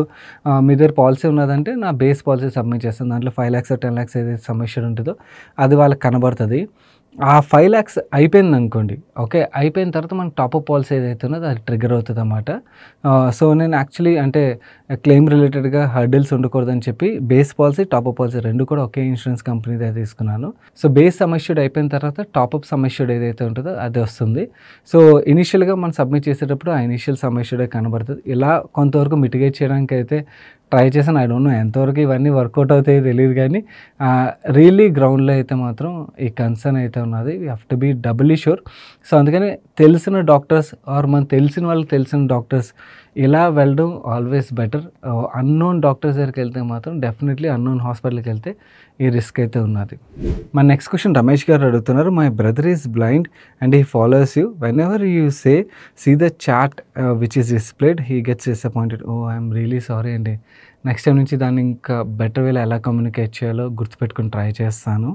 మీ దగ్గర పాలసీ ఉన్నదంటే నా బేస్ పాలసీ సబ్మిట్ చేస్తాను. దాంట్లో 5,00,000 10,00,000 ఏదైతే సమ్ అష్యూర్డ్ ఉంటదో అది వాళ్ళకి కనబడతది. ఆ 5,00,000 అయిపోయిందనుకోండి. ఓకే. అయిపోయిన తర్వాత మనకు టాపప్ పాలసీ ఏదైతే ఉన్నదో అది ట్రిగ్గర్ అవుతదనమాట. సో, నేను యాక్చువల్లీ అంటే క్లెయిమ్ రిలేటెడ్‌గా హర్డిల్స్ ఉండకూడదని చెప్పి బేస్ పాలసీ, టాపప్ పాలసీ 2 కూడా ఒకే ఇన్సూరెన్స్ కంపెనీదే తీసుకున్నాను. సో, బేస్ సమ్ అష్యూర్డ్ అయిపోయిన తర్వాత టాపప్ సమ్ అష్యూర్డ్ ఏదైతే ఉంటదో అది వస్తుంది. సో, ఇనీషియల్‌గా మనం సబ్మిట్ చేసేటప్పుడు ఆ ఇనీషియల్ సమ్ అష్యూర్డే కనబడతది. ఇలా కొంతవరకు మిటిగేట్ చేయడానికైతే ట్రై చేశాను. ఐ డోంట్ నో ఎంతవరకు ఇవన్నీ వర్కౌట్ అవుతాయో తెలీదు గానీ రియల్లీ గ్రౌండ్‌లో అయితే మాత్రం ఈ కన్సర్న్ అయితే ఉన్నది. We have to be doubly sure. So, అందుకని తెలిసిన డాక్టర్స్ ఆర్ మనకు తెలిసిన వాళ్ళకి తెలిసిన డాక్టర్స్ ఇలా వెళ్ళడం ఆల్వేస్ బెటర్. అన్నోన్ డాక్టర్స్ దగ్గరికి వెళ్తే మాత్రం డెఫినెట్లీ అన్నోన్ హాస్పిటల్‌కి వెళ్తే ఈ రిస్క్ అయితే ఉన్నది. మన నెక్స్ట్ క్వశ్చన్ రమేష్ గారు అడుగుతున్నారు. My brother is blind and he follows you. Whenever you see the chat which is displayed he gets disappointed. Oh! I'm really sorry అండి. నెక్స్ట్ టైం నుంచి దాన్ని ఇంకా బెటర్ వేలో ఎలా కమ్యూనికేట్ చేయాలో గుర్తుపెట్టుకొని ట్రై చేస్తాను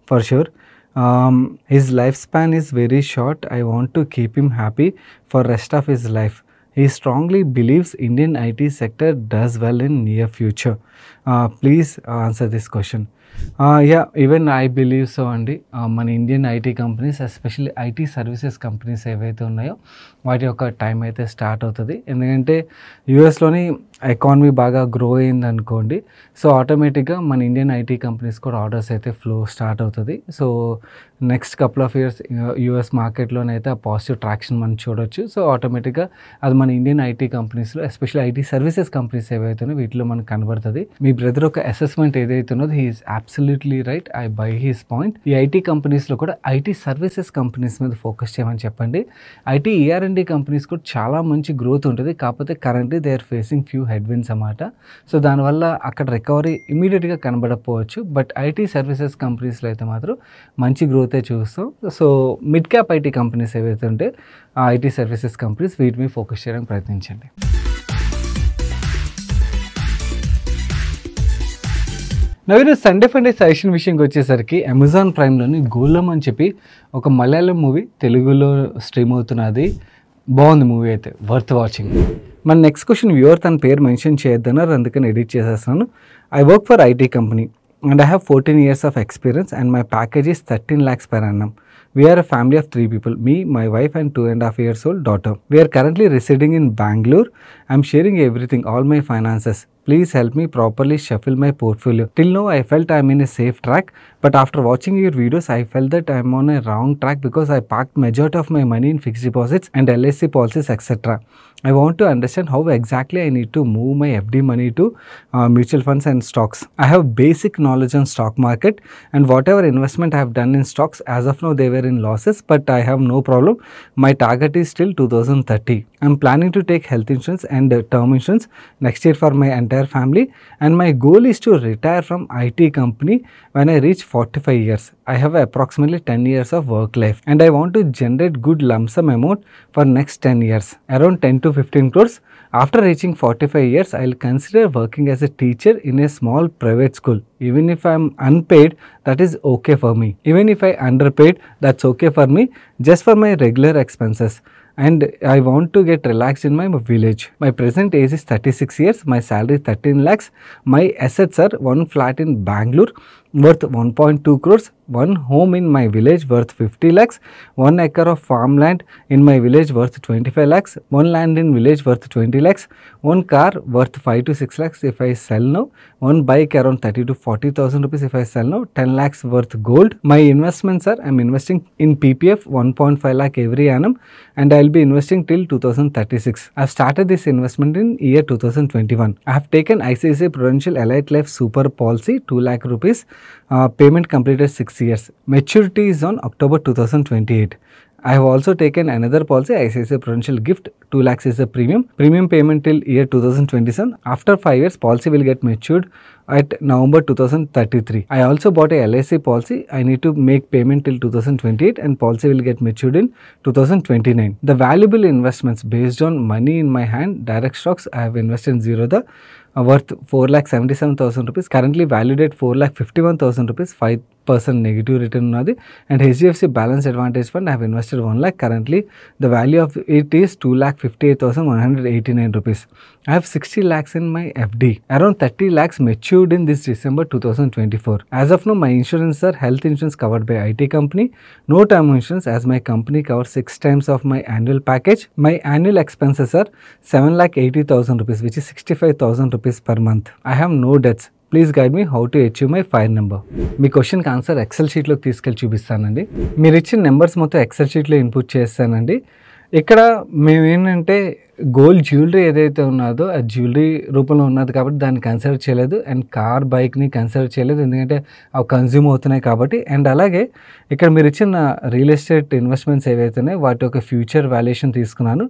for sure. His life span is very short. I want to keep him happy for rest of his life. He strongly believes Indian IT sector does well in near future. Please answer this question. Yeah, even I believe so అండి. మన Indian IT companies especially IT services companies ఏవైతే ఉన్నాయో వాటి యొక్క time అయితే start అవుతుంది. ఎందుకంటే యూఎస్లోని economy బాగా గ్రో అయింది అనుకోండి. సో, ఆటోమేటిక్గా మన ఇండియన్ ఐటీ కంపెనీస్ కూడా ఆర్డర్స్ అయితే ఫ్లో స్టార్ట్ అవుతుంది. So, next couple of years US మార్కెట్లోనైతే ఆ పాజిటివ్ ట్రాక్షన్ మనం చూడొచ్చు. సో, ఆటోమేటిక్గా అది మన ఇండియన్ ఐటీ కంపెనీస్లో ఎస్పెషల్లీ ఐటీ సర్వీసెస్ కంపెనీస్ ఏవైతున్నాయో వీటిలో మనకు కనబడుతుంది. మీ బ్రదర్ ఒక అసెస్మెంట్ ఏదైతే ఉన్నదో he is absolutely right. I by his point. ఈ ఐటీ కంపెనీస్లో కూడా ఐటీ సర్వీసెస్ కంపెనీస్ మీద ఫోకస్ చేయమని చెప్పండి. ఐటీ ER&D కంపెనీస్ కూడా చాలా మంచి గ్రోత్ ఉంటుంది. కాకపోతే currently they are facing few headwinds అన్నమాట. సో, దానివల్ల అక్కడ రికవరీ ఇమీడియట్గా కనబడకపోవచ్చు. బట్ ఐటీ సర్వీసెస్ కంపెనీస్లో అయితే మాత్రం మంచి గ్రోతే చూస్తాం. So, mid cap IT companies ఏవైతే ఉంటే ఆ ఐటీ సర్వీసెస్ కంపెనీస్ వీటి మీద ఫోకస్ చేయడానికి ప్రయత్నించండి. నవీన సండే ఫండే సజెషన్ విషయంకి వచ్చేసరికి అమెజాన్ ప్రైమ్లోని గోలం అని చెప్పి ఒక మలయాళం మూవీ తెలుగులో స్ట్రీమ్ అవుతున్నది. బాగుంది మూవీ అయితే, వర్త్ వాచింగ్. మన నెక్స్ట్ క్వశ్చన్ వ్యూవర్ తన పేరు మెన్షన్ చేయొద్దన్నారు, అందుకని ఎడిట్ చేసేస్తాను. I work for IT company and I have 14 years of experience and my package is 13 lakhs per annum. We are a family of 3 people, me, my wife and 2.5 years old daughter. We are currently residing in Bangalore. I'm sharing everything, all my finances. Please help me properly shuffle my portfolio. Till now I felt I'm in a safe track, but after watching your videos I felt that I'm on a wrong track because I parked majority of my money in fixed deposits and LIC policies etc. I want to understand how exactly I need to move my FD money to mutual funds and stocks. I have basic knowledge on stock market and whatever investment I have done in stocks, as of now they were in losses, but I have no problem. My target is still 2030. I'm planning to take health insurance and term insurance next year for my entire family, and my goal is to retire from IT company when I reach 45 years. I have approximately 10 years of work life and I want to generate good lump sum amount for next 10 years, around 10 to 15 crores. After reaching 45 years, I'll consider working as a teacher in a small private school. Even if I'm unpaid, that is okay for me. Even if I underpaid, that's okay for me, just for my regular expenses. And I want to get relaxed in my village. My present age is 36 years. My salary is 13 lakhs. My assets are one flat in Bangalore worth 1.2 crores, one home in my village worth 50 lakhs, 1 acre of farmland in my village worth 25 lakhs, one land in village worth 20 lakhs, one car worth 5 to 6 lakhs if I sell now, one bike around 30 to 40,000 rupees if I sell now, 10 lakhs worth gold. My investments are, I'm investing in PPF 1.5 lakh every annum and I'll be investing till 2036. I've started this investment in year 2021. I have taken ICICI Prudential Elite Life Super Policy 2 lakh rupees. Payment completed 6 years. Maturity is on October 2028. I have also taken another policy, ICICI Prudential Gift, 2 lakhs is the premium payment till year 2027. After 5 years, policy will get matured at November 2033. I also bought a LIC policy. I need to make payment till 2028 and policy will get matured in 2029. The valuable investments based on money in my hand, direct stocks, I have invested in Zerodha worth 4,77,000 rupees, currently valued at 4,51,000 rupees, 5% negative return ఉన్నది. And HDFC Balance Advantage Fund, I have invested 1 lakh, currently the value of it is 2,58,189 rupees. I have 60 lakhs in my FD. Around 30 lakhs matured in this December 2024. As of now, my insurance are health insurance covered by IT company, no term insurance as my company covers 6 times of my annual package. My annual expenses are 7,80,000 rupees, which is 65,000 rupees per month. I have no debts. Please guide me how to achieve my FIRE number. మీ క్వశ్చన్కి answer XL షీట్లోకి తీసుకెళ్ళి చూపిస్తానండి. మీరు ఇచ్చిన numbers మొత్తం XL షీట్లో input చేస్తానండి. ఇక్కడ మేము ఏంటంటే గోల్డ్ జ్యువెలరీ ఏదైతే ఉన్నదో ఆ జ్యువెలరీ రూపంలో ఉన్నది కాబట్టి దాన్ని కన్సిడర్ చేయలేదు. అండ్ కార్ బైక్ని కన్సిడర్ చేయలేదు ఎందుకంటే అవి కన్జ్యూమ్ అవుతున్నాయి కాబట్టి. అండ్ అలాగే ఇక్కడ మీరు ఇచ్చిన రియల్ ఎస్టేట్ ఇన్వెస్ట్మెంట్స్ ఏవైతే ఉన్నాయో వాటి యొక్క ఫ్యూచర్ వాల్యుయేషన్ తీసుకున్నాను.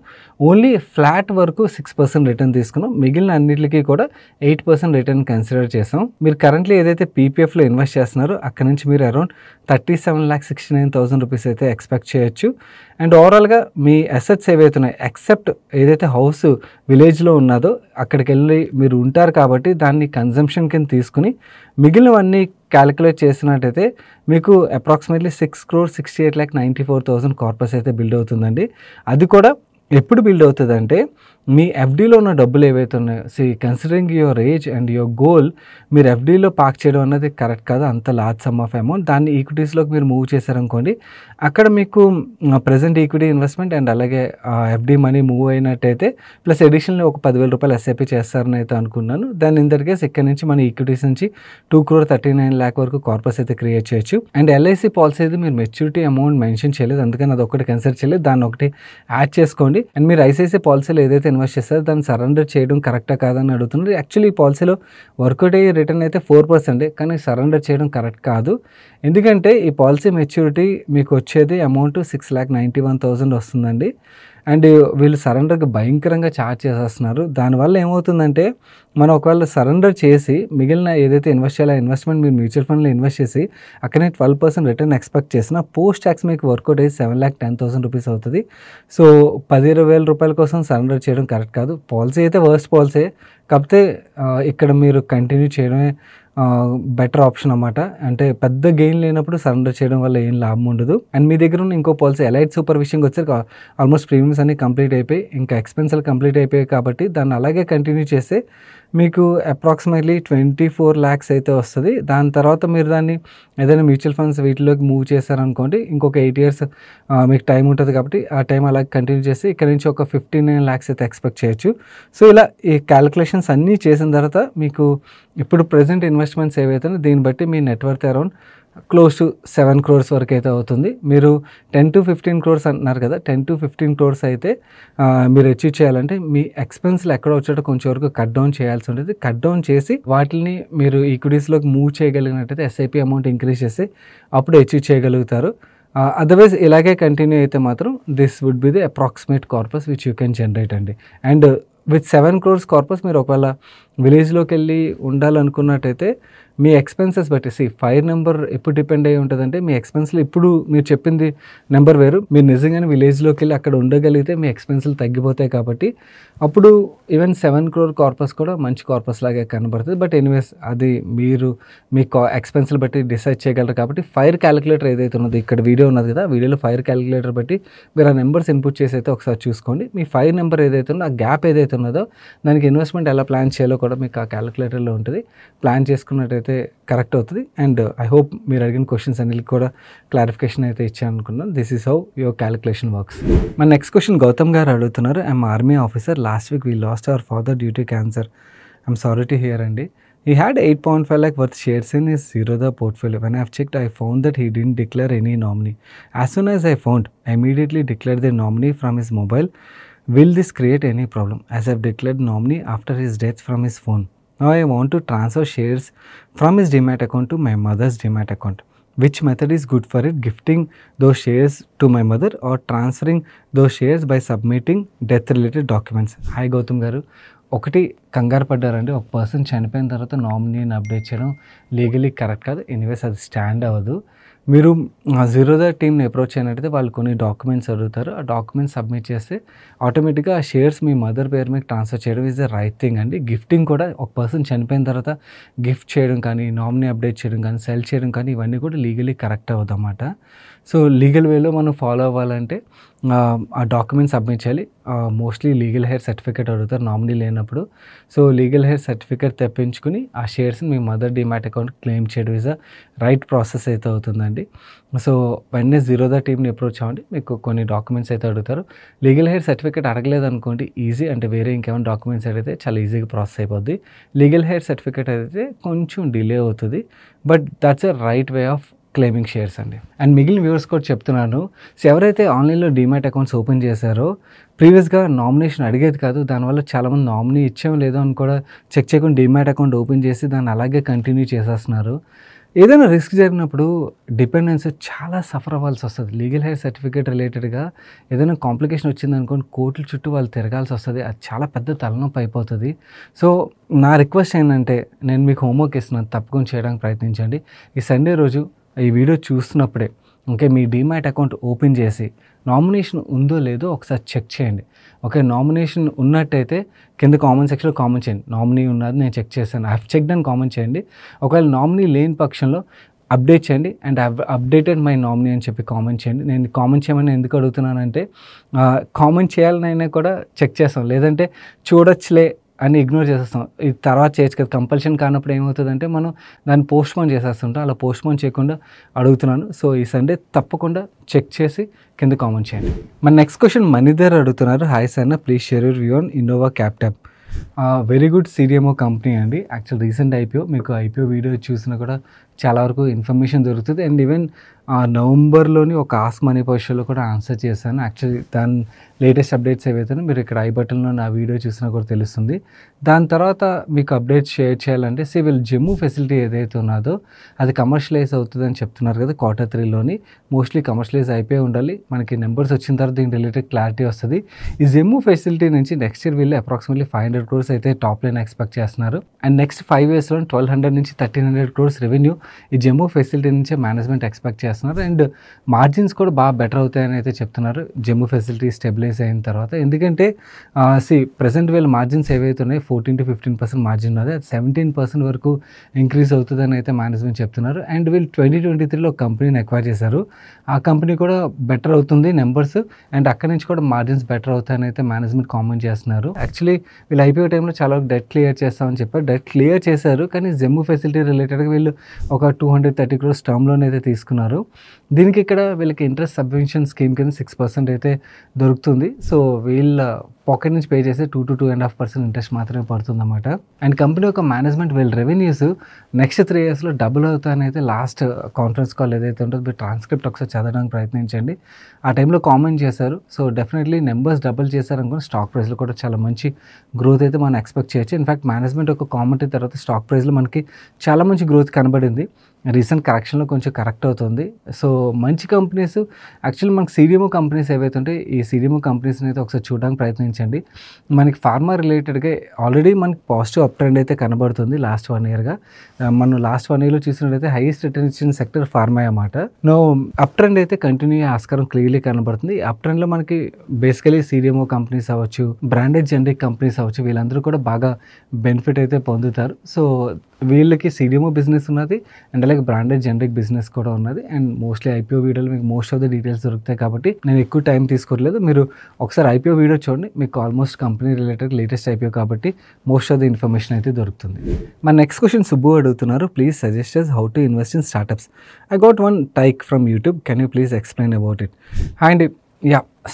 ఓన్లీ ఫ్లాట్ వరకు 6% రిటర్న్ తీసుకున్నాం. మిగిలిన అన్నిటికీ కూడా 8% రిటర్న్ కన్సిడర్ చేసాం. మీరు కరెంట్లీ ఏదైతే పీపీఎఫ్లో ఇన్వెస్ట్ చేస్తున్నారో అక్కడ నుంచి మీరు అరౌండ్ 37,69,000 రూపీస్ అయితే ఎక్స్పెక్ట్ చేయొచ్చు. అండ్ ఓవరాల్గా మీ అసెట్స్ ఏవైతే ఉన్నాయో ఎక్సెప్ట్ ఏదైతే హౌస్ విలేజ్లో ఉన్నదో అక్కడికి వెళ్ళి మీరు ఉంటారు కాబట్టి దాన్ని కన్జంప్షన్ కింద తీసుకుని మిగిలినవన్నీ క్యాలిక్యులేట్ చేసినట్టయితే మీకు అప్రాక్సిమేట్లీ 6,68,94,000 కార్పస్ అయితే బిల్డ్ అవుతుందండి. అది కూడా ఎప్పుడు బిల్డ్ అవుతుంది అంటే మీ ఎఫ్డీలో ఉన్న డబ్బులు ఏవైతే ఉన్నాయో considering your age and your goal మీరు ఎఫ్డీలో పార్క్ చేయడం అన్నది కరెక్ట్ కాదు. అంత లార్జ్ సమ్ ఆఫ్ అమౌంట్ దాన్ని ఈక్విటీస్లోకి మీరు మూవ్ చేశారనుకోండి అక్కడ మీకు ప్రజెంట్ ఈక్విటీ ఇన్వెస్ట్మెంట్ అండ్ అలాగే ఎఫ్డీ మనీ మూవ్ అయినట్టయితే ప్లస్ అడిషనల్ ఒక 10,000 రూపాయలు ఎస్ఐపి చేస్తారని అయితే అనుకున్నాను. దాని ఇన్ దట్ కేస్ ఇక్కడ నుంచి మన ఈక్విటీస్ నుంచి 2,39 lakh వరకు కార్పస్ అయితే క్రియేట్ చేయొచ్చు. అండ్ ఎల్ఐసి పాలసీ అయితే మీరు మెచ్యూరిటీ అమౌంట్ మెన్షన్ చేయలేదు అందుకని అది ఒకటి కన్సిడర్ చేయలేదు, దాన్ని ఒకటి యాడ్ చేసుకోండి. అండ్ మీరు ఐసిఐసిఐ పాలసీలో ఏదైతే ఇన్వెస్ట్ చేస్తారో దాన్ని సరెండర్ చేయడం కరెక్టా కాదని అడుగుతున్నారు. యాక్చువల్లీ ఈ పాలసీలో వర్కౌట్ అయ్యే రిటర్న్ అయితే 4%, కానీ సరెండర్ చేయడం కరెక్ట్ కాదు. ఎందుకంటే ఈ పాలసీ మెచ్యూరిటీ మీకు వచ్చేది అమౌంట్ 6,91,000 వస్తుందండి. అండ్ వీళ్ళు సరెండర్కి భయంకరంగా ఛార్జ్ చేసేస్తున్నారు. దానివల్ల ఏమవుతుందంటే మనం ఒకవేళ సరెండర్ చేసి మిగిలిన ఏదైతే ఇన్వెస్ట్ చేయాలో ఇన్వెస్ట్మెంట్ మీరు మ్యూచువల్ ఫండ్లో ఇన్వెస్ట్ చేసి అక్కడనే 12% రిటర్న్ ఎక్స్పెక్ట్ చేసిన పోస్ట్ ట్యాక్స్ మీకు వర్కౌట్ అయ్యి 7,10,000 రూపీస్ అవుతుంది. సో 10,000 రూపాయల కోసం సరెండర్ చేయడం కరెక్ట్ కాదు. పాలసీ అయితే వర్స్ట్ పాలసీ, కాకపోతే ఇక్కడ మీరు కంటిన్యూ చేయడమే బెటర్ ఆప్షన్ అన్నమాట. అంటే పెద్ద గెయిన్ లేనప్పుడు సరెండర్ చేయడం వల్ల ఏం లాభం ఉండదు. అండ్ మీ దగ్గర ఉన్న ఇంకో పాలసీ ఎలైట్ సూపర్ విషయంకి వచ్చారు ఆల్మోస్ట్ ప్రీమియమ్స్ అన్ని కంప్లీట్ అయిపోయి ఇంకా ఎక్స్పెన్సెస్ కంప్లీట్ అయిపోయాయి కాబట్టి దాన్ని అలాగే కంటిన్యూ చేస్తే మీకు అప్రాక్సిమేట్లీ 24 lakhs అయితే వస్తుంది. దాని తర్వాత మీరు దాన్ని ఏదైనా మ్యూచువల్ ఫండ్స్ వీటిలోకి మూవ్ చేశారనుకోండి ఇంకొక 8 years మీకు టైం ఉంటుంది కాబట్టి ఆ టైం అలాగే కంటిన్యూ చేసి ఇక్కడ నుంచి ఒక 59 lakhs అయితే ఎక్స్పెక్ట్ చేయొచ్చు. సో ఇలా ఈ క్యాలిక్యులేషన్స్ అన్నీ చేసిన తర్వాత మీకు ఇప్పుడు ప్రజెంట్ ఇన్వెస్ట్మెంట్స్ ఏవైతే దీన్ని బట్టి మీ net worth around close to 7 crores వరకు అయితే అవుతుంది. మీరు 10 to 15 crores అంటున్నారు కదా, 10 to 15 crores అయితే మీరు అచీవ్ చేయాలంటే మీ ఎక్స్పెన్స్లు ఎక్కడ వచ్చాడో కొంచెం వరకు కట్ డౌన్ చేయాల్సి ఉంటుంది. కట్ డౌన్ చేసి వాటిని మీరు ఈక్విటీస్లోకి మూవ్ చేయగలిగినట్టయితే ఎస్ఐపి అమౌంట్ ఇంక్రీజ్ చేసి అప్పుడు అచీవ్ చేయగలుగుతారు. అదర్వైజ్ ఇలాగే కంటిన్యూ అయితే మాత్రం this would be the approximate corpus which you can generate అండి. అండ్ విత్ 7 crores కార్పస్ మీరు ఒకవేళ విలేజ్లోకి వెళ్ళి ఉండాలనుకున్నట్టయితే మీ ఎక్స్పెన్సెస్ బట్టి ఫైర్ నెంబర్ ఎప్పుడు డిపెండ్ అయ్యి ఉంటుందంటే మీ ఎక్స్పెన్స్లు ఇప్పుడు మీరు చెప్పింది నెంబర్ వేరు, మీరు నిజంగానే విలేజ్లోకి వెళ్ళి అక్కడ ఉండగలిగితే మీ ఎక్స్పెన్స్లు తగ్గిపోతాయి కాబట్టి అప్పుడు ఈవెన్ 7 crore కార్పస్ కూడా మంచి కార్పస్ లాగే కనబడుతుంది. బట్ ఎనీవేస్ అది మీరు మీ ఎక్స్పెన్స్లు బట్టి డిసైడ్ చేయగలరు కాబట్టి ఫైర్ క్యాలిక్యులేటర్ ఏదైతే ఉన్నదో ఇక్కడ వీడియో ఉన్నది కదా, వీడియోలో ఫైర్ క్యాలిక్యులేటర్ బట్టి మీరు ఆ నెంబర్స్ ఇన్పుట్ చేసి అయితే ఒకసారి చూసుకోండి. మీ ఫైర్ నెంబర్ ఏదైతే ఉందో ఆ గ్యాప్ ఏదైతే ఉన్నదో దానికి ఇన్వెస్ట్మెంట్ ఎలా ప్లాన్ చేయాలో కూడా మీకు ఆ క్యాలిక్యులేటర్లో ఉంటుంది. ప్లాన్ చేసుకున్నట్టయితే కరెక్ట్ అవుతుంది. అండ్ ఐ హోప్ మీరు అడిగిన క్వశ్చన్స్ అన్నిటికి కూడా క్లారిఫికేషన్ అయితే ఇచ్చాను అనుకున్నాను. This is how your calculation works. మన నెక్స్ట్ క్వశ్చన్ గౌతమ్ గారు అడుగుతున్నారు. I'm army officer, last week we last our father due to cancer. I'm sorry to hear అండి. He had 8.5 lakh worth shares in his Zerodha portfolio. When I have checked, I found that he didn't declare any nominee. As soon as I found, I immediately declared the nominee from his mobile. Will this create any problem? As I have declared nominee after his death from his phone. Now I want to transfer shares from his Demat account to my mother's Demat account. Which method is good for it, gifting those shares to my mother or transferring those shares by submitting death related documents. Hi Gautam garu, ఒకటి కంగారు పడ్డారండి. ఒక person చనిపోయిన తర్వాత నామినీని update చేయడం legally correct కాదు. Anyways అది స్టాండ్ అవ్వదు. మీరు జీరోదా టీమ్ని అప్రోచ్ అయినట్టయితే వాళ్ళు కొన్ని డాక్యుమెంట్స్ అడుగుతారు. ఆ డాక్యుమెంట్స్ సబ్మిట్ చేస్తే ఆటోమేటిక్గా ఆ షేర్స్ మీ మదర్ పేరు మీకు ట్రాన్స్ఫర్ చేయడం ఈజ్ ద రైట్ థింగ్ అండి. గిఫ్టింగ్ కూడా ఒక పర్సన్ చనిపోయిన తర్వాత గిఫ్ట్ చేయడం కానీ, నామినీ అప్డేట్ చేయడం కానీ, సెల్ చేయడం కానీ ఇవన్నీ కూడా లీగలీ కరెక్ట్ అవ్వదు అన్నమాట. సో లీగల్ వేలో మనం ఫాలో అవ్వాలంటే ఆ డాక్యుమెంట్ సబ్మిట్ చేయాలి. మోస్ట్లీ లీగల్ హెయిర్ సర్టిఫికేట్ అడుగుతారు నామినీ లేనప్పుడు. సో లీగల్ హెయిర్ సర్టిఫికేట్ తెప్పించుకుని ఆ షేర్స్ని మీ మదర్ డిమాట్ అకౌంట్ క్లెయిమ్ చేయడం ఈజ్ అ రైట్ ప్రాసెస్ అయితే అవుతుందండి. సో వెంటనే జీరోదా టీమ్ని అప్రోచ్ అవ్వండి. మీకు కొన్ని డాక్యుమెంట్స్ అయితే అడుగుతారు. లీగల్ హెయిర్ సర్టిఫికేట్ అడగలేదు అనుకోండి, ఈజీ అంటే వేరే ఇంకేమైనా డాక్యుమెంట్స్ అయితే చాలా ఈజీగా ప్రాసెస్ అయిపోద్ది. లీగల్ హెయిర్ సర్టిఫికేట్ అయితే కొంచెం డిలే అవుతుంది, but that's a right way of claiming shares అండి. అండ్ మిగిలిన వ్యూవర్స్ కూడా చెప్తున్నాను, సో ఎవరైతే ఆన్లైన్లో డీమ్యాట్ అకౌంట్స్ ఓపెన్ చేశారో ప్రీవియస్గా నామినేషన్ అడిగేది కాదు. దానివల్ల చాలామంది నామినీ ఇచ్చాం లేదో అని కూడా చెక్ చేయకుండా డీమ్యాట్ అకౌంట్ ఓపెన్ చేసి దాన్ని అలాగే కంటిన్యూ చేసేస్తున్నారు. ఏదైనా రిస్క్ జరిగినప్పుడు డిపెండెన్స్ చాలా సఫర్ అవ్వాల్సి వస్తుంది. లీగల్ హెయిర్ సర్టిఫికేట్ రిలేటెడ్గా ఏదైనా కాంప్లికేషన్ వచ్చింది అనుకోండి, కోర్టుల చుట్టూ వాళ్ళు తిరగాల్సి వస్తుంది. అది చాలా పెద్ద తలనొప్పి అయిపోతుంది. సో నా రిక్వెస్ట్ ఏంటంటే, నేను మీకు హోంవర్క్ ఇస్తున్నాను, తప్పకుండా చేయడానికి ప్రయత్నించండి. ఈ సండే రోజు ఈ వీడియో చూస్తున్నప్పుడే ఓకే, మీ డీమ్యాట్ అకౌంట్ ఓపెన్ చేసి నామినేషన్ ఉందో లేదో ఒకసారి చెక్ చేయండి. ఓకే, నామినేషన్ ఉన్నట్టయితే కింద కామెంట్ సెక్షన్లో కామెంట్ చేయండి, నామినీ ఉన్నది నేను చెక్ చేశాను, ఐ హావ్ చెక్డ్ అని కామెంట్ చేయండి. ఒకవేళ నామినీ లేని పక్షంలో అప్డేట్ చేయండి అండ్ అప్డేటెడ్ మై నామినీ అని చెప్పి కామెంట్ చేయండి. నేను కామెంట్ చేయమని ఎందుకు అడుగుతున్నానంటే, కామెంట్ చేయాలనైనా కూడా చెక్ చేస్తాం, లేదంటే చూడొచ్చులే అని ఇగ్నోర్ చేసేస్తాం. ఇది తర్వాత చేయొచ్చు కదా, కంపల్షన్ కానప్పుడు ఏమవుతుందంటే మనం దాన్ని పోస్ట్పోన్ చేసేస్తుంటాం. అలా పోస్ట్పోన్ చేయకుండా అడుగుతున్నాను. సో ఈ సండే తప్పకుండా చెక్ చేసి కింద కామెంట్ చేయండి. మన నెక్స్ట్ క్వశ్చన్ మణిధర్ అడుగుతున్నారు. హాయ్ సన్న, please share your view on Innova Captab. Very good CDMO company అండి. యాక్చువల్ రీసెంట్ IPO, మీకు IPO వీడియో చూసినా కూడా చాలా వరకు ఇన్ఫర్మేషన్ దొరుకుతుంది. అండ్ ఈవెన్ నవంబర్లోని ఒక ఆస్క్ మనీ క్వశ్చన్లో కూడా ఆన్సర్ చేశాను. యాక్చువల్లీ దాని లేటెస్ట్ అప్డేట్స్ ఏవైతే మీరు ఇక్కడ ఐ బటన్లో నా వీడియో చూసినా కూడా తెలుస్తుంది. దాని తర్వాత మీకు అప్డేట్స్ షేర్ చేయాలంటే వీళ్ళు జమ్మూ ఫెసిలిటీ ఏదైతే ఉన్నదో అది కమర్షియలైజ్ అవుతుందని చెప్తున్నారు కదా Q3లోని. మోస్ట్లీ కమర్షియలైజ్ అయిపోయి ఉండాలి. మనకి నెంబర్స్ వచ్చిన తర్వాత దీని రిలేటెడ్ క్లారిటీ వస్తుంది. ఈ జమ్మూ ఫెసిలిటీ నుంచి నెక్స్ట్ ఇయర్ వీళ్ళు అప్రాక్సిమేట్లీ 500 crores అయితే టాప్ లైన్ ఎక్స్పెక్ట్ చేస్తున్నారు. అండ్ నెక్స్ట్ 5 yearsలో 1200 నుంచి 1300 crores రెవెన్యూ ఈ జమ్మూ ఫెసిలిటీ నుంచే మేనేజ్మెంట్ ఎక్స్పెక్ట్ చేస్తున్నారు. అండ్ మార్జిన్స్ కూడా బాగా బెటర్ అవుతాయని అయితే చెప్తున్నారు జమ్మూ ఫెసిలిటీ స్టెబిలైజ్ అయిన తర్వాత. ఎందుకంటే ప్రెసెంట్ వీళ్ళ మార్జిన్స్ ఏవైతే ఉన్నాయో 14 to 15% మార్జిన్ ఉన్నది, అది 17% వరకు ఇంక్రీజ్ అవుతుందని అయితే మేనేజ్మెంట్ చెప్తున్నారు. అండ్ వీళ్ళు 2023లో ఒక కంపెనీని అక్వైర్ చేశారు. ఆ కంపెనీ కూడా బెటర్ అవుతుంది నెంబర్స్, అండ్ అక్కడి నుంచి కూడా మార్జిన్స్ బెటర్ అవుతాయని అయితే మేనేజ్మెంట్ కామెంట్ చేస్తున్నారు. యాక్చువల్లీ వీళ్ళు IPO టైంలో చాలా డెట్ క్లియర్ చేస్తామని చెప్పారు. డెట్ క్లియర్ చేశారు, కానీ జమ్మూ ఫెసిలిటీ రిలేటెడ్గా వీళ్ళు ఒక 230 crores టర్మ్ లోన్ అయితే తీసుకున్నారు. దీనికి ఇక్కడ వీళ్ళకి ఇంట్రెస్ట్ సబ్వెన్షన్ స్కీమ్ కింద 6% అయితే దొరుకుతుంది. సో వీళ్ళ పాకెట్ నుంచి పే చేస్తే 2 to 2.5% ఇంట్రెస్ట్ మాత్రమే పడుతుందన్నమాట. అండ్ కంపెనీ యొక్క మేనేజ్మెంట్ వీళ్ళ రెవెన్యూస్ నెక్స్ట్ 3 yearsలో డబుల్ అవుతాయని అయితే లాస్ట్ కాన్ఫరెన్స్ కాల్ ఏదైతే ఉంటుందో మీరు ట్రాన్స్క్రిప్ట్ ఒకసారి చదవడానికి ప్రయత్నించండి. ఆ టైంలో కామెంట్ చేశారు. సో డెఫినెట్లీ నెంబర్స్ డబుల్ చేశారనుకుని స్టాక్ ప్రైస్లో కూడా చాలా మంచి గ్రోత్ అయితే మనం ఎక్స్పెక్ట్ చేయొచ్చు. ఇన్ఫాక్ట్ మేనేజ్మెంట్ ఒక కామెంట్ తర్వాత స్టాక్ ప్రైస్లో మనకి చాలా మంచి గ్రోత్ కనబడింది. రీసెంట్ కరెక్షన్లో కొంచెం కరెక్ట్ అవుతుంది. సో మంచి కంపెనీస్ యాక్చువల్లీ మనకి CDMO కంపెనీస్ ఏవైతే ఉంటాయి, ఈ CDMO కంపెనీస్ని అయితే ఒకసారి చూడడానికి ప్రయత్నించండి. మనకి ఫార్మా రిలేటెడ్గా ఆల్రెడీ మనకి పాజిటివ్ అప్ ట్రెండ్ అయితే కనబడుతుంది లాస్ట్ 1 yearగా. మనం లాస్ట్ 1 yearలో చూసినట్టయితే హైయెస్ట్ రిటర్న్ ఇచ్చిన సెక్టర్ ఫార్మా అన్నమాట. నో అప్ ట్రెండ్ అయితే కంటిన్యూ ఆస్కారం క్లియర్లీ కనబడుతుంది. అప్ ట్రెండ్లో మనకి బేసికలీ CDMO కంపెనీస్ అవ్వచ్చు, బ్రాండెడ్ జనరిక్ కంపెనీస్ అవ్వచ్చు, వీళ్ళందరూ కూడా బాగా బెనిఫిట్ అయితే పొందుతారు. సో వీళ్ళకి CDMO బిజినెస్ ఉన్నది అండ్ అలాగే బ్రాండెడ్ జనరిక్ బిజినెస్ కూడా ఉన్నది. అండ్ మోస్ట్లీ IPO వీడియోలో మీకు మోస్ట్ ఆఫ్ ద డీటెయిల్స్ దొరుకుతాయి కాబట్టి నేను ఎక్కువ టైం తీసుకోవట్లేదు. మీరు ఒకసారి IPO వీడియో చూడండి, మీకు almost company related latest IPO కాబట్టి మోస్ట్ ఆఫ్ ద ఇన్ఫర్మేషన్ అయితే దొరుకుతుంది. మన నెక్స్ట్ క్వశ్చన్ సుబ్బు అడుగుతున్నారు. Please suggest us how to invest in startups. I got one type from YouTube. Can you please explain about it? And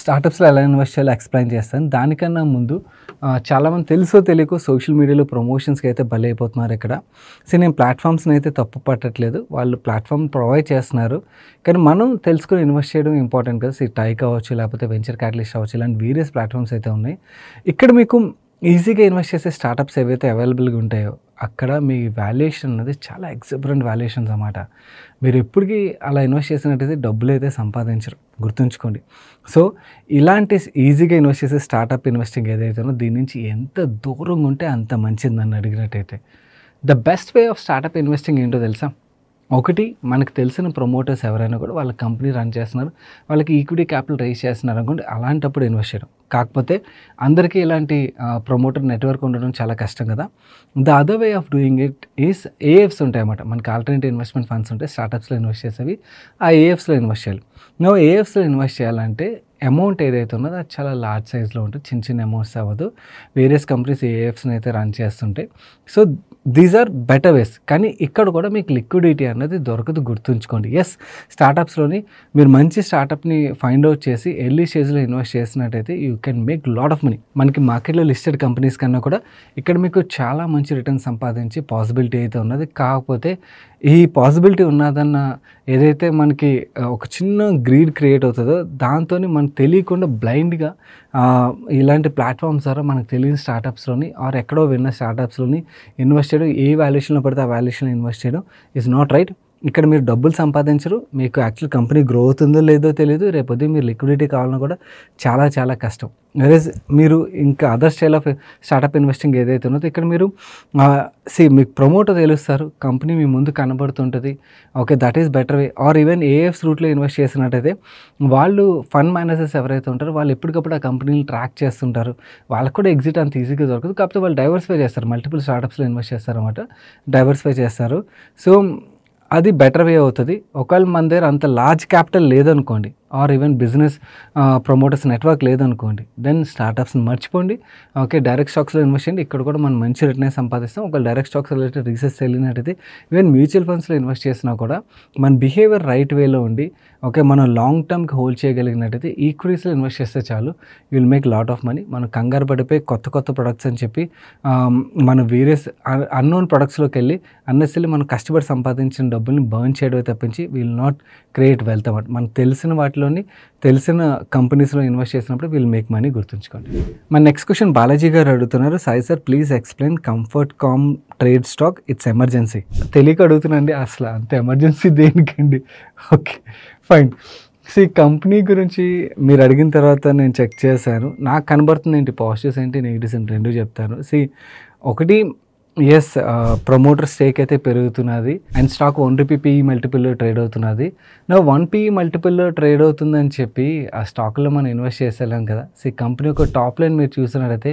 స్టార్టప్స్లో ఎలా invest చేయాలో explain చేస్తాను. దానికన్నా ముందు చాలామంది తెలుసో తెలియకో సోషల్ మీడియాలో ప్రమోషన్స్కి అయితే బలైపోతున్నారు ఇక్కడ. సో నేను ప్లాట్ఫామ్స్ని అయితే తప్పు పట్టట్లేదు, వాళ్ళు ప్లాట్ఫామ్ ప్రొవైడ్ చేస్తున్నారు, కానీ మనం తెలుసుకొని ఇన్వెస్ట్ చేయడం ఇంపార్టెంట్ కదా. టైక్ అవ్వచ్చు, లేకపోతే వెంచర్ క్యాపిటలిస్ట్ అవ్వచ్చు, ఇలాంటి వేరియస్ ప్లాట్ఫామ్స్ అయితే ఉన్నాయి. ఇక్కడ మీకు ఈజీగా ఇన్వెస్ట్ చేసే స్టార్టప్స్ ఏవైతే అవైలబుల్గా ఉంటాయో అక్కడ మీ వాల్యుయేషన్ అనేది చాలా ఎగ్జాబరెంట్ వాల్యుయేషన్స్ అన్నమాట. మీరు ఎప్పటికీ అలా ఇన్వెస్ట్ చేసినట్టయితే డబ్బులైతే సంపాదించరు, గుర్తుంచుకోండి. సో ఇలాంటి ఈజీగా ఇన్వెస్ట్ చేసే స్టార్టప్ ఇన్వెస్టింగ్ ఏదైతే ఉందో దీని నుంచి ఎంత దూరంగా ఉంటే అంత మంచిది నన్ను అడిగినట్టయితే. The best way of startup investing ఏంటో తెలుసా? ఒకటి, మనకు తెలిసిన ప్రమోటర్స్ ఎవరైనా కూడా వాళ్ళ కంపెనీ రన్ చేస్తున్నారు, వాళ్ళకి ఈక్విటీ క్యాపిటల్ రైజ్ చేస్తున్నారు అనుకోండి, అలాంటప్పుడు ఇన్వెస్ట్ చేయడం. కాకపోతే అందరికీ ఇలాంటి ప్రమోటర్ నెట్వర్క్ ఉండడం చాలా కష్టం కదా. The other way of doing it is AIFs ఉంటాయి అన్నమాట. మనకి ఆల్టర్నేటివ్ ఇన్వెస్ట్మెంట్ ఫండ్స్ ఉంటాయి, స్టార్టప్స్లో ఇన్వెస్ట్ చేసేవి. ఆ ఏఎఫ్స్లో ఇన్వెస్ట్ చేయాలి. నువ్వు ఏఎఫ్స్లో ఇన్వెస్ట్ చేయాలంటే అమౌంట్ ఏదైతే ఉన్నదో అది చాలా లార్జ్ సైజ్లో ఉంటుంది, చిన్న చిన్న అమౌంట్స్ అవ్వదు. వేరియస్ కంపెనీస్ ఏఎఫ్స్ని అయితే రన్ చేస్తుంటాయి. So these are better ways. కానీ ఇక్కడ కూడా మీకు లిక్విడిటీ అనేది దొరకదు, గుర్తుంచుకోండి. ఎస్, స్టార్టప్స్లోని మీరు మంచి స్టార్టప్ని ఫైండ్ అవుట్ చేసి ఎర్లీ స్టేజ్లో ఇన్వెస్ట్ చేసినట్టయితే you can make lot of money. మనకి మార్కెట్లో లిస్టెడ్ కంపెనీస్ కన్నా కూడా ఇక్కడ మీకు చాలా మంచి రిటర్న్ సంపాదించి పాసిబిలిటీ అయితే ఉన్నది. కాకపోతే ఈ పాసిబిలిటీ ఉన్నదన్న ఏదైతే మనకి ఒక చిన్న గ్రీడ్ క్రియేట్ అవుతుందో దాంతో మనకు తెలియకుండా బ్లైండ్గా ఇలాంటి ప్లాట్ఫామ్స్ ద్వారా మనకు తెలియని స్టార్టప్స్లోని ఆర్ ఎక్కడో విన్న స్టార్టప్స్లోని ఇన్వెస్ట్ చేయడం, ఏ వాల్యుయేషన్లో పడితే ఆ వాల్యుయేషన్లో ఇన్వెస్ట్ చేయడం ఈజ్ నాట్ రైట్. ఇక్కడ మీరు డబ్బులు సంపాదించరు, మీకు యాక్చువల్ కంపెనీ గ్రో అవుతుందో లేదో తెలియదు, రేపొద్దు మీరు లిక్విడిటీ కావాలన్నా కూడా చాలా చాలా కష్టం. వెరేజ్ మీరు ఇంకా other style of startup investing ఏదైతే ఉన్నదో ఇక్కడ మీరు మీకు ప్రమోటర్ తెలుస్తారు, కంపెనీ మీ ముందు కనబడుతుంటుంది. Okay, that is better way. Or even AIFs రూట్లో ఇన్వెస్ట్ చేసినట్టయితే వాళ్ళు ఫండ్ మేనేజర్స్ ఎవరైతే ఉంటారో వాళ్ళు ఎప్పటికప్పుడు ఆ కంపెనీని ట్రాక్ చేస్తుంటారు. వాళ్ళకు కూడా ఎగ్జిట్ అంత ఈజీగా దొరకదు. కాకపోతే వాళ్ళు డైవర్సిఫై చేస్తారు, మల్టిపుల్ స్టార్టప్స్లో ఇన్వెస్ట్ చేస్తారన్నమాట, డైవర్సిఫై చేస్తారు. సో అది బెటర్ వే అవుతుంది. ఒకవేళ మన దగ్గర అంత లార్జ్ క్యాపిటల్ లేదనుకోండి, or even business promoters network లేదనుకోండి, దెన్ స్టార్టప్స్ని మర్చిపోండి. ఓకే, డైరెక్ట్ స్టాక్స్లో ఇన్వెస్ట్ చేయండి, ఇక్కడ కూడా మనం మంచి రిటర్న్ సంపాదిస్తాం. ఒకవేళ డైరెక్ట్ స్టాక్స్ రిలేటెడ్ రీసెర్చ్ వెళ్ళినట్టయితే ఈవెన్ మ్యూచువల్ ఫండ్స్లో ఇన్వెస్ట్ చేసినా కూడా మన బిహేవియర్ రైట్ వేలో ఉండి ఓకే మనం లాంగ్ టర్మ్కి హోల్డ్ చేయగలిగినట్టయితే ఈక్విటీస్లో ఇన్వెస్ట్ చేస్తే చాలు, you will make lot of money. మనం కంగారు పడిపోయి కొత్త కొత్త ప్రొడక్ట్స్ అని చెప్పి మన వేరియస్ అన్నోన్ ప్రొడక్ట్స్లోకి వెళ్ళి అన్నెసరీ మనం కష్టపడి సంపాదించిన డబ్బుల్ని బర్న్ చేయడమే తప్పించి విల్ నాట్ క్రియేట్ వెల్త్ అన్నమాట. మనకు తెలిసిన వాటిలోని తెలిసిన కంపెనీస్లో ఇన్వెస్ట్ చేసినప్పుడు విల్ మేక్ మనీ, గుర్తుంచుకోండి. మన నెక్స్ట్ క్వశ్చన్ బాలాజీ గారు అడుగుతున్నారు, Sai sir please explain Comfort Com Trade stock, it's emergency. తెలియక అడుగుతున్నాండి, అసలు అంత ఎమర్జెన్సీ దేనికండి? Okay fine. ఈ కంపెనీ గురించి మీరు అడిగిన తర్వాత నేను చెక్ చేశాను, నాకు కనబడుతుంది ఏంటి పాజిటివ్స్ ఏంటి నెగిటివ్స్ ఏంటి రెండు చెప్తాను. ఒకటి, ఎస్ ప్రమోటర్ స్టేక్ అయితే పెరుగుతున్నది అండ్ స్టాక్ 1 రూపీ PE మల్టిపుల్లో ట్రేడ్ అవుతున్నది. నా 1 PE మల్టిపుల్లో ట్రేడ్ అవుతుందని చెప్పి ఆ స్టాక్లో మనం ఇన్వెస్ట్ చేసేలాం కదా. కంపెనీ ఒక టాప్ లైన్ మీరు చూసినట్టయితే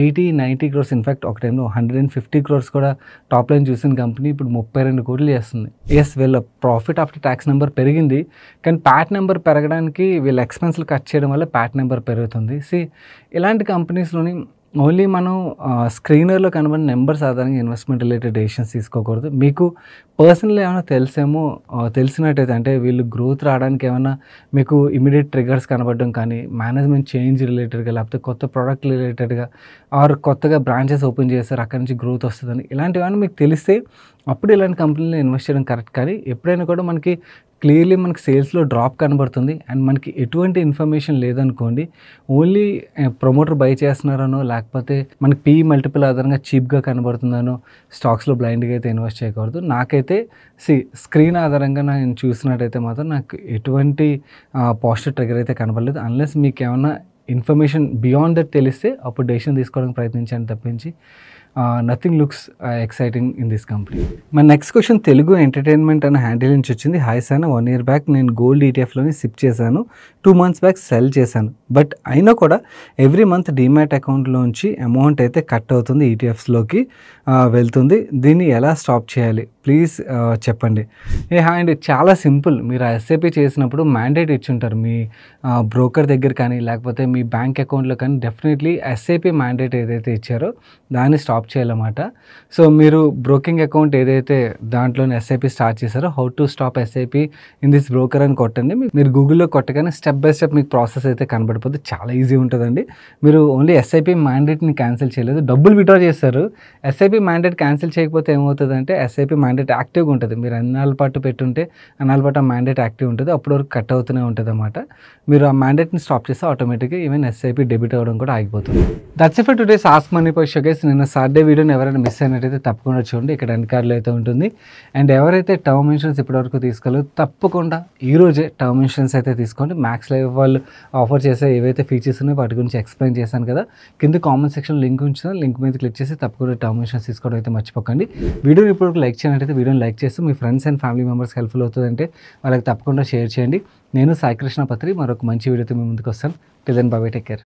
80-90 crores, ఇన్ఫ్యాక్ట్ ఒక టైంలో 150 crores కూడా టాప్ లైన్ చూసిన కంపెనీ ఇప్పుడు 32 కోట్లు చేస్తుంది. ఎస్, వీళ్ళ ప్రాఫిట్ ఆఫ్టర్ ట్యాక్స్ నెంబర్ పెరిగింది, కానీ ప్యాట్ నెంబర్ పెరగడానికి వీళ్ళ ఎక్స్పెన్స్లు కట్ చేయడం వల్ల ప్యాట్ నెంబర్ పెరుగుతుంది. ఇలాంటి కంపెనీస్లోని ఓన్లీ మనం స్క్రీనర్లో కనబడిన నెంబర్స్ ఆధారంగా ఇన్వెస్ట్మెంట్ రిలేటెడ్ డెసిషన్స్ తీసుకోకూడదు. మీకు పర్సనల్ ఏమైనా తెలిసినట్టయితే అంటే వీళ్ళు గ్రోత్ రావడానికి ఏమైనా మీకు ఇమీడియట్ ట్రిగర్స్ కనబడడం కానీ, మేనేజ్మెంట్ చేంజ్ రిలేటెడ్గా లేకపోతే కొత్త ప్రోడక్ట్ రిలేటెడ్గా ఆర్ కొత్తగా బ్రాంచెస్ ఓపెన్ చేస్తారు అక్కడి నుంచి గ్రోత్ వస్తుందని ఇలాంటివన్నీ మీకు తెలిస్తే అప్పుడు ఇలాంటి కంపెనీలో ఇన్వెస్ట్ చేయడం కరెక్ట్. కానీ ఎప్పుడైనా కూడా మనకి క్లియర్లీ మనకి సేల్స్లో డ్రాప్ కనబడుతుంది అండ్ మనకి ఎటువంటి ఇన్ఫర్మేషన్ లేదనుకోండి, ఓన్లీ ప్రమోటర్ బై చేస్తున్నారనో లేకపోతే మనకి PE మల్టిపుల్ ఆధారంగా చీప్గా కనబడుతుందనో స్టాక్స్లో బ్లైండ్గా అయితే ఇన్వెస్ట్ చేయకూడదు. నాకైతే స్క్రీన్ ఆధారంగా నేను చూసినట్టయితే మాత్రం నాకు ఎటువంటి పాజిటివ్ ట్రిగర్ అయితే కనబడలేదు. అన్లెస్ మీకు ఏమైనా ఇన్ఫర్మేషన్ బియాండ్ దట్ తెలిస్తే అప్పుడు డెసిషన్ తీసుకోవడానికి ప్రయత్నించాను తప్పించి nothing looks exciting in this company. మన నెక్స్ట్ క్వశ్చన్ తెలుగు ఎంటర్టైన్మెంట్ అనే హ్యాండిల్ నుంచి వచ్చింది. హాయ్ సార్, 1 year బ్యాక్ నేను గోల్డ్ ETFలోని సిప్ చేశాను, 2 months బ్యాక్ సెల్ చేశాను. బట్ అయినా కూడా ఎవ్రీ మంత్ డీమ్యాట్ అకౌంట్లోంచి అమౌంట్ అయితే కట్ అవుతుంది, ETFస్లోకి వెళ్తుంది. దీన్ని ఎలా స్టాప్ చేయాలి ప్లీజ్ చెప్పండి. అండ్ చాలా సింపుల్. మీరు SIP చేసినప్పుడు మ్యాండేట్ ఇచ్చుంటారు మీ బ్రోకర్ దగ్గర కానీ లేకపోతే మీ బ్యాంక్ అకౌంట్లో కానీ, డెఫినెట్లీ SIP మ్యాండేట్ ఏదైతే ఇచ్చారో దాన్ని స్టాప్ చేయాలన్నమాట. సో మీరు బ్రోకింగ్ అకౌంట్ ఏదైతే దాంట్లోనే SIP స్టార్ట్ చేశారో how to stop SIP in this broker అని కొట్టండి. మీరు గూగుల్లో కొట్టగానే స్టెప్ బై స్టెప్ మీకు ప్రాసెస్ అయితే కనబడిపోతుంది, చాలా ఈజీ ఉంటుందండి. మీరు ఓన్లీ SIP మ్యాండేట్ని క్యాన్సిల్ చేయలేదు, డబ్బులు విత్డ్రా చేస్తారు. SIP మ్యాండేట్ క్యాన్సిల్ చేయకపోతే ఏమవుతుందంటే SIP మ్యాండేట్ యాక్టివ్గా ఉంటుంది. మీరు అన్నాళ్ళ పాటు పెట్టుంటే అన్నాళ్ళ పాటు ఆ మ్యాండేట్ యాక్టివ్ ఉంటుంది, అప్పటి వరకు కట్ అవుతూనే ఉంటుంది అన్నమాట. మీరు ఆ మ్యాండేట్ని స్టాప్ చేస్తే ఆటోమేటిక్గా ఈవెన్ SIP డెబిట్ అవ్వడం కూడా ఆగిపోతుంది. That's it for today's ask money question guys. నిన్న సార్ బర్త్డే వీడియోని ఎవరైనా మిస్ అయినట్టయితే తప్పకుండా చూడండి, ఇక్కడ ఎండ్ కార్డ్లో అయితే ఉంటుంది. అండ్ ఎవరైతే టర్మ్ ఇన్సూరెన్స్ ఇప్పటివరకు తీసుకోలేదు తప్పకుండా ఈరోజే టర్మ్ ఇన్సూరెన్స్ అయితే తీసుకోండి. మ్యాక్స్ లైఫ్ వాళ్ళు ఆఫర్ చేసే ఏవైతే ఫీచర్స్ ఉన్నాయో వాటి గురించి ఎక్స్ప్లెయిన్ చేశాను కదా, కింద కామెంట్ సెక్షన్ లింక్ ఉంచుతాను, లింక్ మీద క్లిక్ చేసి తప్పకుండా టర్మ్ ఇన్సూరెన్స్ తీసుకోవడం అయితే మర్చిపోకండి. వీడియోని ఇప్పటివరకు లైక్ చేయనట్టయితే వీడియోని లైక్ చేస్తూ మీ friends and family members helpful అవుతుందంటే వాళ్ళకి తప్పకుండా షేర్ చేయండి. నేను సాయి కృష్ణ పత్రి మరొక మంచి వీడియోతో మీ ముందుకు వస్తాను. Till then bye bye, take care.